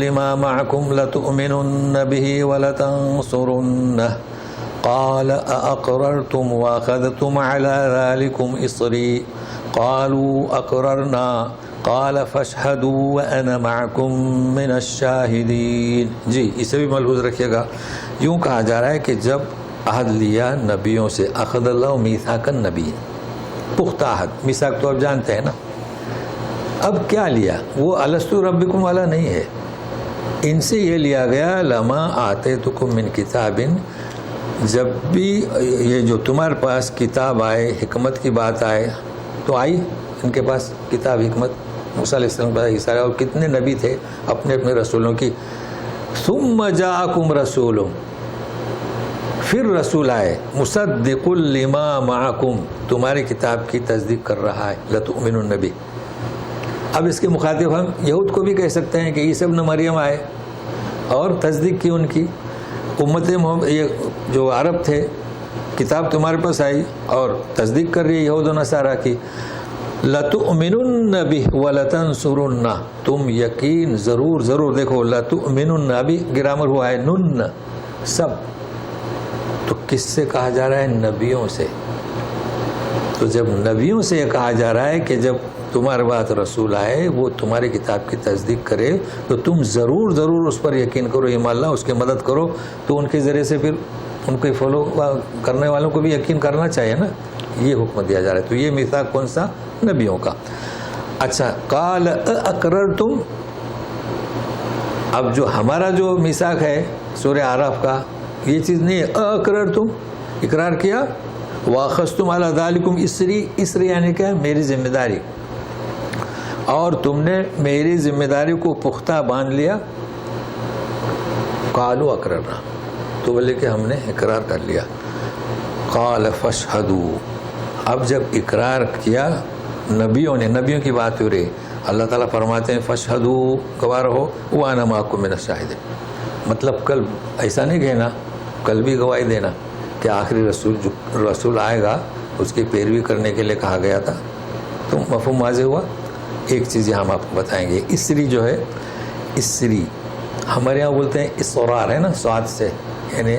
لِّمَا مَعَكُمْ لَتُؤْمِنُنَّ بِهِ وَلَتَنصُرُنَّهُ قال أأقررتم وأخذتم على ذلكم إصري قالوا أقررنا قال فاشهدوا وأنا معكم من الشاهدين۔ جی اسے بھی ملحوظ رکھیے گا، یوں کہا جا رہا ہے کہ جب عہد لیا نبیوں سے، اخذ اللہ میثاق النبی، پختہ عہد، میثاق تو آپ جانتے ہیں نا۔ اب کیا لیا؟ وہ الستو ربکم والا نہیں ہے، ان سے یہ لیا گیا لما آتیتکم من کتاب، جب بھی یہ جو تمہارے پاس کتاب آئے، حکمت کی بات آئے، تو آئی ان کے پاس کتاب، حکمت، موسیٰ علیہ السلام کے پاس، اور کتنے نبی تھے اپنے اپنے رسولوں کی۔ ثم جاءکم رسول، پھر رسول آئے، مصدق لما معکم، تمہاری کتاب کی تصدیق کر رہا ہے، لتؤمنن بہ۔ اب اس کے مخاطب ہم یہود کو بھی کہہ سکتے ہیں کہ عیسی ابن مریم آئے اور تصدیق کی ان کی، امت محمد، یہ جو عرب تھے، کتاب تمہارے پاس آئی اور تصدیق کر رہی ہے یہود و نصارہ کی۔ لَتُؤْمِنُنَّ بِهِ وَلَتَنْصُرُنَّ، تم یقین ضرور، دیکھو لَتُؤْمِنُنَّ، ابھی گرامر ہوا ہے، نن سب، تو کس سے کہا جا رہا ہے؟ نبیوں سے۔ تو جب نبیوں سے یہ کہا جا رہا ہے کہ جب تمہارے بعد رسول آئے وہ تمہاری کتاب کی تصدیق کرے تو تم ضرور اس پر یقین کرو، ایمان لاؤ، اس کی مدد کرو، تو ان کے ذریعے سے پھر ان کو فالو کرنے والوں کو بھی یقین کرنا چاہیے نا، یہ حکم دیا جا رہا ہے۔ تو یہ میثاق کون سا؟ نبیوں کا۔ اچھا، قال اقررتم، اب جو ہمارا جو میثاق ہے سورہ اعراف کا یہ چیز نہیں ہے اقررتم اقرار کیا واخذتم علی ذالکم اسری یعنی کیا میری ذمہ داری اور تم نے میری ذمہ داری کو پختہ باندھ لیا قالوا اقررنا تو بولے کہ ہم نے اقرار کر لیا قال فاشهدوا اب جب اقرار کیا نبیوں کی بات ہو رہی اللہ تعالیٰ فرماتے ہیں فاشهدوا گواہ رہو وانا معکم من الشاہدین مطلب کل ایسا نہیں کہنا کل بھی گواہی دینا کہ آخری رسول آئے گا اس کی پیروی کرنے کے لیے کہا گیا تھا تو مفہوم واضح ہوا. ایک چیز یہاں ہم آپ کو بتائیں گے اسری جو ہے اسری ہمارے یہاں بولتے ہیں اسرار ہے نا سواد سے یعنی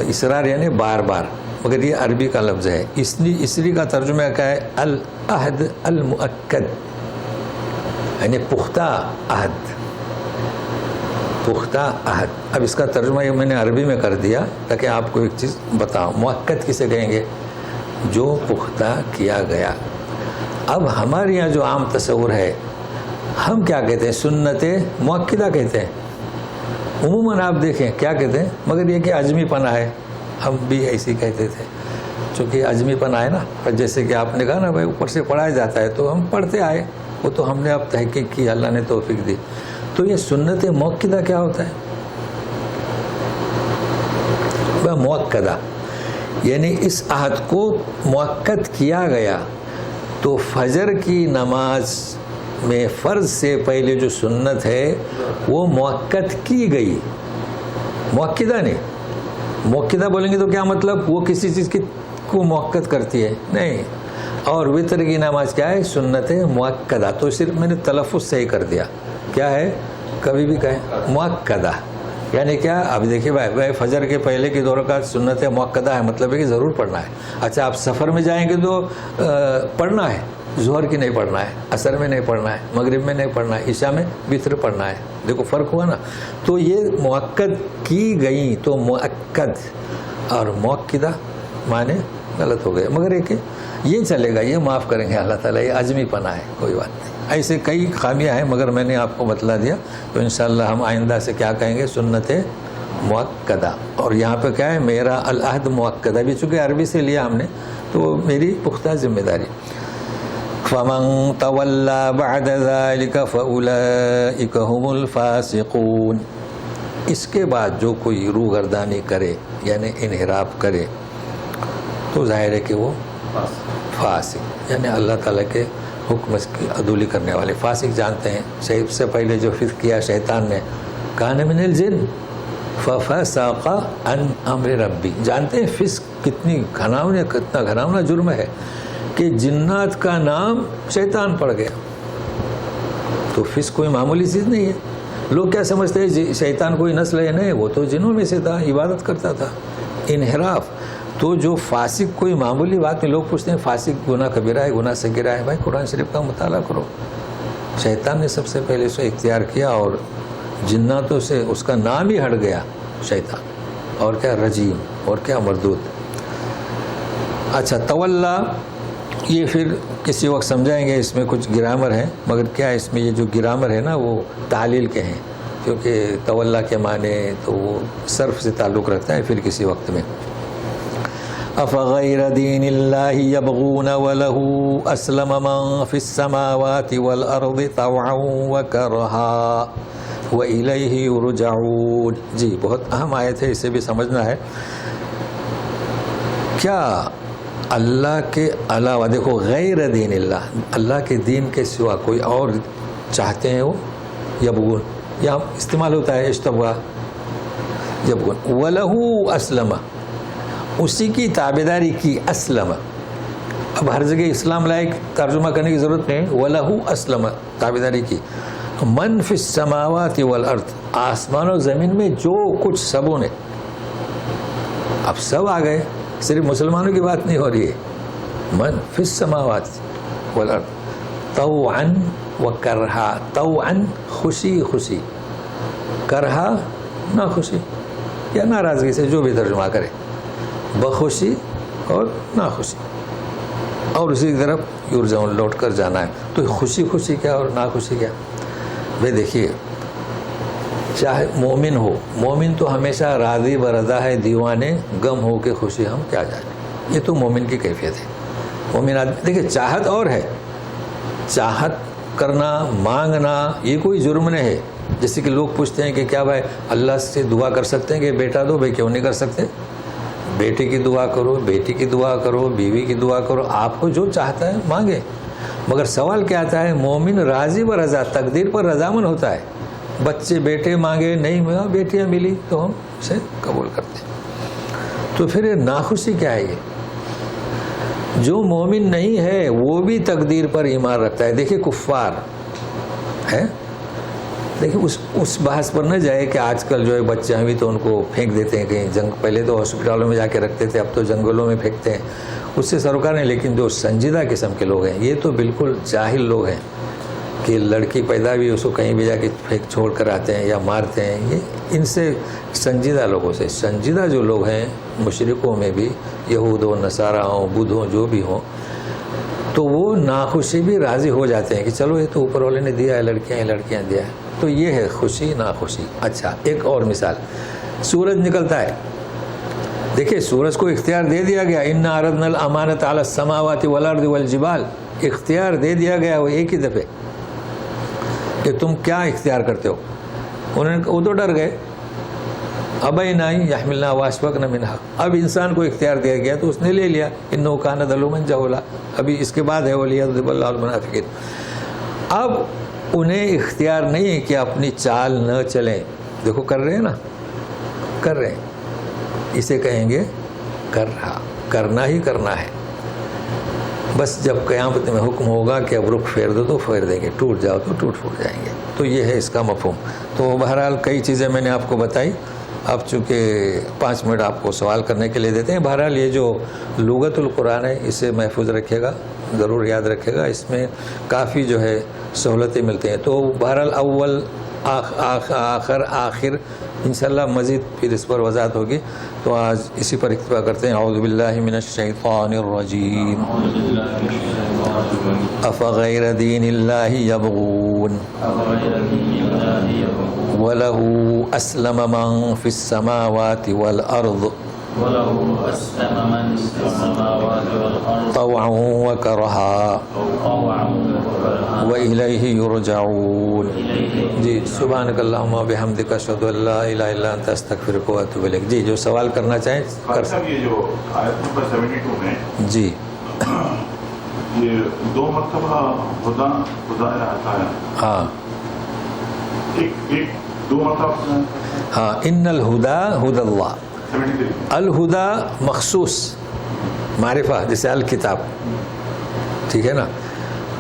اسرار یعنی بار بار مگر یہ عربی کا لفظ ہے. اسری کا ترجمہ کیا ہے العہد المؤکد یعنی پختہ عہد پختہ عہد. اب اس کا ترجمہ یہ میں نے عربی میں کر دیا تاکہ آپ کو ایک چیز بتاؤں مؤکد کسے کہیں گے جو پختہ کیا گیا. اب ہمارے یہاں جو عام تصور ہے ہم کیا کہتے ہیں سنت مؤکدہ کہتے ہیں عموماً آپ دیکھیں کیا کہتے ہیں مگر یہ کہ عجمی پناہ ہے ہم بھی ایسی کہتے تھے چونکہ عجمی پناہ ہے نا جیسے کہ آپ نے کہا نا بھائی اوپر سے پڑھایا جاتا ہے تو ہم پڑھتے آئے وہ تو ہم نے اب تحقیق کی اللہ نے توفیق دی. تو یہ سنت مؤکدہ کیا ہوتا ہے مؤکدہ یعنی اس عہد کو مؤکد کیا گیا تو فجر کی نماز میں فرض سے پہلے جو سنت ہے وہ مؤکد کی گئی مؤکدہ نہیں مؤکدہ بولیں گے تو کیا مطلب وہ کسی چیز کو مؤکد کرتی ہے نہیں اور وتر کی نماز کیا ہے سنت مؤکدہ تو صرف میں نے تلفظ صحیح کر دیا کیا ہے کبھی بھی کہیں مؤکدہ یعنی کیا اب دیکھیے بھائی فجر کے پہلے کی 2 رکعت سنت مؤکدہ ہے مطلب ہے کہ ضرور پڑھنا ہے. اچھا آپ سفر میں جائیں گے تو پڑھنا ہے ظہر کی نہیں پڑھنا ہے عصر میں نہیں پڑھنا ہے مغرب میں نہیں پڑھنا ہے عشاء میں وتر پڑھنا ہے. دیکھو فرق ہوا نا تو یہ مؤکد کی گئی تو مؤکد اور مؤکدہ معنی غلط ہو گئے مگر ایک یہ چلے گا یہ معاف کریں گے اللہ تعالیٰ یہ عجمی پناہ ہے کوئی بات نہیں. ایسے کئی خامیاں ہیں مگر میں نے آپ کو بتلا دیا تو انشاءاللہ ہم آئندہ سے کیا کہیں گے سنت مؤکدہ. اور یہاں پہ کیا ہے میرا العہد مؤکدہ بھی چونکہ عربی سے لیا ہم نے تو میری پختہ ذمہ داری. فمن تولى بعد ذلك فاولئك هم الفاسقون اس کے بعد جو کوئی روگردانی کرے یعنی انحراف کرے تو ظاہر ہے کہ وہ فاسق یعنی اللہ تعالیٰ کے حکم کی عدولی کرنے والے. فاسق جانتے ہیں سب سے پہلے جو فسق کیا شیطان نے کان من الجن ففسق عن امر ربی. جانتے ہیں فسق کتنا گھناؤنا جرم ہے کہ جنات کا نام شیطان پڑ گیا. تو فسق کوئی معمولی چیز نہیں ہے. لوگ کیا سمجھتے ہیں شیطان کوئی نسل ہے نہیں وہ تو جنوں میں سے تھا عبادت کرتا تھا. انحراف تو جو فاسق کوئی معمولی بات میں لوگ پوچھتے ہیں فاسق گناہ کبیرہ ہے گناہ صغیرہ ہے. بھائی قرآن شریف کا مطالعہ کرو. شیطان نے سب سے پہلے اسے اختیار کیا اور جناتوں سے اس کا نام ہی ہٹ گیا شیطان اور کیا رجیم اور کیا مردود. اچھا تولا یہ پھر کسی وقت سمجھائیں گے اس میں کچھ گرامر ہے مگر کیا اس میں یہ جو گرامر ہے نا وہ تعلیل کے ہیں کیونکہ تولا کے معنی تو وہ صرف سے تعلق رکھتا ہے پھر کسی وقت میں. افغیر دین اللہ یبغون وله اسلم من فی السماوات والارض طوعا وکرہا وإلیہ یرجعون. جی بہت اہم آیت ہے اسے بھی سمجھنا ہے. کیا اللہ کے علاوہ دیکھو غیر دین اللہ کے دین کے سوا کوئی اور چاہتے ہیں وہ یبغون یا استعمال ہوتا ہے اشتبہ یبغون وَلَهُ اسلم اسی کی تابعداری کی اسلم. اب ہر جگہ اسلام لائق ترجمہ کرنے کی ضرورت نہیں. وَلَهُ اسلم تابعداری کی. من فی السماوات والارض آسمان و زمین میں جو کچھ سبوں نے اب سب آ گئے صرف مسلمانوں کی بات نہیں ہو رہی ہے. من فی السماوات والارض طوعا وکرہا. طوعا خوشی خوشی کرہا ناخوشی یا ناراضگی سے جو بھی ترجمہ کرے بخوشی اور ناخوشی اور اسی کی طرف یرجعون لوٹ کر جانا ہے. تو خوشی خوشی کیا اور ناخوشی کیا. بھائی دیکھیے چاہے مومن ہو، مومن تو ہمیشہ راضی برضا ہے، دیوانے غم ہو کے خوشی ہم کیا جانے، یہ تو مومن کی کیفیت ہے۔ مومن آدمی دیکھیں چاہت اور ہے، چاہت کرنا مانگنا یہ کوئی جرم نہیں ہے۔ جیسے کہ لوگ پوچھتے ہیں کہ کیا بھائی اللہ سے دعا کر سکتے ہیں کہ بیٹا دو، بھائی کیوں نہیں کر سکتے؟ بیٹے کی دعا کرو، بیٹی کی دعا کرو، بیوی کی دعا کرو، آپ کو جو چاہتا ہے مانگے۔ مگر سوال کیا آتا ہے، مومن راضی برضا تقدیر پر رضامند ہوتا ہے۔ بچے بیٹے مانگے نہیں ملا، بیٹیاں ملی تو ہم اسے قبول کرتے ہیں۔ تو پھر ناخوشی کیا ہے؟ یہ جو مومن نہیں ہے وہ بھی تقدیر پر ایمان رکھتا ہے۔ دیکھیں کفار ہے، دیکھیں اس بحث پر نہ جائے کہ آج کل جو ہے بچے ہیں بھی تو ان کو پھینک دیتے ہیں کہیں جنگ، پہلے تو ہاسپٹلوں میں جا کے رکھتے تھے، اب تو جنگلوں میں پھینکتے ہیں، اس سے سروکار نہیں۔ لیکن جو سنجیدہ قسم کے لوگ ہیں یہ تو بالکل جاہل لوگ ہیں کہ لڑکی پیدا بھی اس کو کہیں بھی جا کے پھینک چھوڑ کر آتے ہیں یا مارتے ہیں۔ یہ ان سے سنجیدہ لوگوں سے، سنجیدہ جو لوگ ہیں مشرکوں میں بھی، یہود و نصارہ ہوں، بدھ ہوں، جو بھی ہوں، تو وہ ناخوشی بھی راضی ہو جاتے ہیں کہ چلو یہ تو اوپر والے نے دیا ہے، لڑکیاں دیا ہے۔ تو یہ ہے خوشی ناخوشی۔ اچھا ایک اور مثال، سورج نکلتا ہے، دیکھیں سورج کو اختیار دے دیا گیا، انا عرضنا الامانۃ علی السماوات والارض والجبال، اختیار دے دیا گیا وہ ایک ہی دفعے کہ تم کیا اختیار کرتے ہو۔ وہ تو ڈر گئے، ابینا ان یحملنها واشفقن منها۔ اب انسان کو اختیار دیا گیا تو اس نے لے لیا، انه کان ظلوما جہولا۔ ابھی اس کے بعد ہے ولیعذب اللہ المنافقین۔ اب انہیں اختیار نہیں ہے کہ اپنی چال نہ چلیں۔ دیکھو کر رہے ہیں نا، کر رہے ہیں، اسے کہیں گے کر رہا، کرنا ہی کرنا ہے۔ بس جب قیامت میں حکم ہوگا کہ اب رخ پھیر دو تو پھیر دیں گے، ٹوٹ جاؤ تو ٹوٹ پھوٹ جائیں گے۔ تو یہ ہے اس کا مفہوم۔ تو بہرحال کئی چیزیں میں نے آپ کو بتائی، اب چونکہ 5 منٹ آپ کو سوال کرنے کے لیے دیتے ہیں۔ بہرحال یہ جو لغت القرآن ہے اسے محفوظ رکھیے گا، ضرور یاد رکھے گا، اس میں کافی جو ہے سہولتیں ملتی ہیں۔ تو بہرحال اول آخر آخر انشاءاللہ مزید پھر اس پر وضاحت ہوگی۔ تو آج اسی پر اکتفا کرتے ہیں۔ اعوذ باللہ من الشیطان الرجیم، افغیر دین اللہ یبغون وَلَهُ أَسْلَمَ مَنْ فِي السَّمَاوَاتِ وَالْأَرْضِ طَوْعًا وَكَرْهًا وَإِلَيْهِ يُرْجَعُونَ۔ جی سبحانک اللہم وبحمدک اشہد ان لا الہ الا انت استغفرک واتوب الیک۔ جی جو سوال کرنا چاہیں کر سکتے۔ یہ جو آیت نمبر 72 میں جی یہ 2 مرتبہ خدا آتا ہے، ہاں ایک 2 مرتبہ، ہاں، ان الہدا ہدی اللہ، 73 الہدا مخصوص معرفہ، جیسے الکتاب، ٹھیک ہے نا۔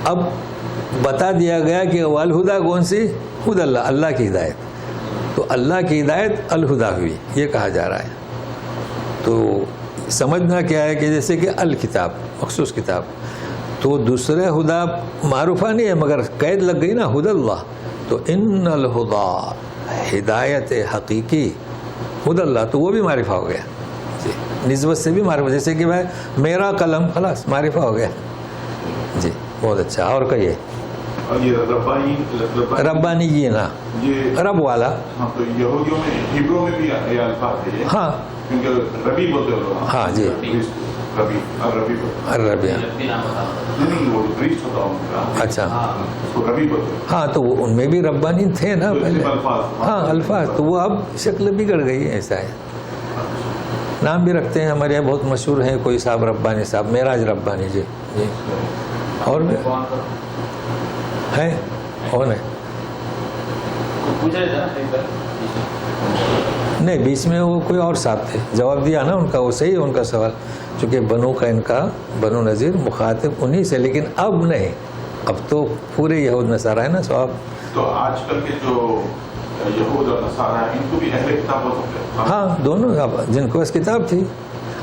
اب بتا دیا گیا کہ الہدا کون سی؟ خود اللہ، اللہ کی ہدایت۔ تو اللہ کی ہدایت الہدا ہوئی، یہ کہا جا رہا ہے۔ تو سمجھنا کیا ہے کہ جیسے کہ الکتاب مخصوص کتاب، تو دوسرے ہدا معروفہ نہیں ہے مگر قید لگ گئی نا، ہدی اللہ۔ تو ان الہدا ہدایت حقیقی خود اللہ، تو وہ بھی معرفہ ہو گیا جی، نسبت سے بھی معرفہ، جیسے کہ بھائی میرا قلم، خلاص معرفہ ہو گیا جی۔ بہت اچھا، اور کہیے۔ اور یہ ربانی یہ نا، یہ رب والا، ہاں، تو یہودیوں میں ہیبرو میں بھی یہ الفاظ ہے، ہاں کیونکہ ربی بولتے ہیں لوگ، ہاں جی، ربی ربی الربی، نہیں وہ پریسٹ ہوتا ان کا، اچھا اس کو ربی بولتے ہیں۔ ہاں، تو ان میں بھی ربانی تھے نا پہلے، ہاں الفاظ، تو وہ اب شکل بگڑ گئی ہے، ایسا ہے۔ نام بھی رکھتے ہیں ہمارے یہاں، بہت مشہور ہیں، کوئی صاحب ربانی صاحب، معراج ربانی جی جی، اور بھی ہے کون ہے؟ نہیں، بیچ میں وہ کوئی اور صاحب تھے، جواب دیا نا ان کا، وہ صحیح ہے ان کا سوال، چونکہ بنو کا ان کا بنو نذیر مخاطب انہی سے، لیکن اب نہیں، اب تو پورے یہود نصارہ ہے نا سواب۔ تو آج کل کے جو یہود اور نصارہ ہیں ان کو بھی اہل کتاب ہو سکتے ہیں؟ ہاں دونوں، جن کو اس کتاب تھی،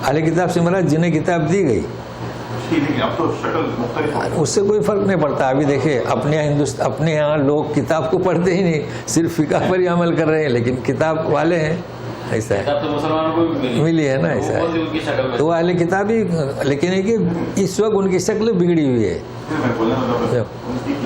اہل کتاب سے مراد جنہیں کتاب دی گئی، لیکن اب تو شکل مختلف ہے، اس سے کوئی فرق نہیں پڑتا۔ ابھی دیکھیں اپنے یہاں لوگ کتاب کو پڑھتے ہی نہیں، صرف فقہ پر ہی عمل کر رہے ہیں، لیکن کتاب والے ہیں، ایسا ہے، تو مسلمانوں کو بھی ملی ہے نا، ایسا ہے۔ تو وہ اہل کتاب ہی، لیکن ہے کہ اس وقت ان کی شکل بگڑی ہوئی ہے، میں بولنے لگا ان کی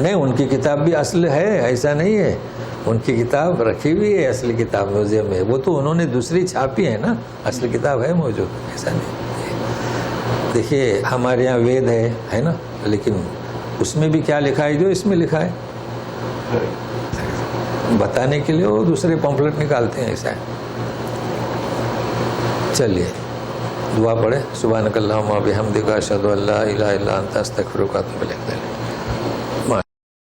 نہیں ان کی کتاب بھی اصل ہے، ایسا نہیں ہے، ان کی کتاب رکھی ہوئی ہے اصلی کتاب میوزیم میں، وہ تو انہوں نے دوسری چھاپی ہے نا، اصل کتاب ہے موجود، ایسا نہیں۔ دیکھیے ہمارے یہاں وید ہے نا، لیکن اس میں بھی کیا لکھا ہے جو اس میں لکھا ہے، بتانے کے لیے وہ دوسرے پمفلٹ نکالتے ہیں، ایسا ہے۔ چلیے دعا پڑھیں۔ سبحانک اللہم و بحمدک اشہد ان لا الہ الا انت استغفرک و اتوب الیک۔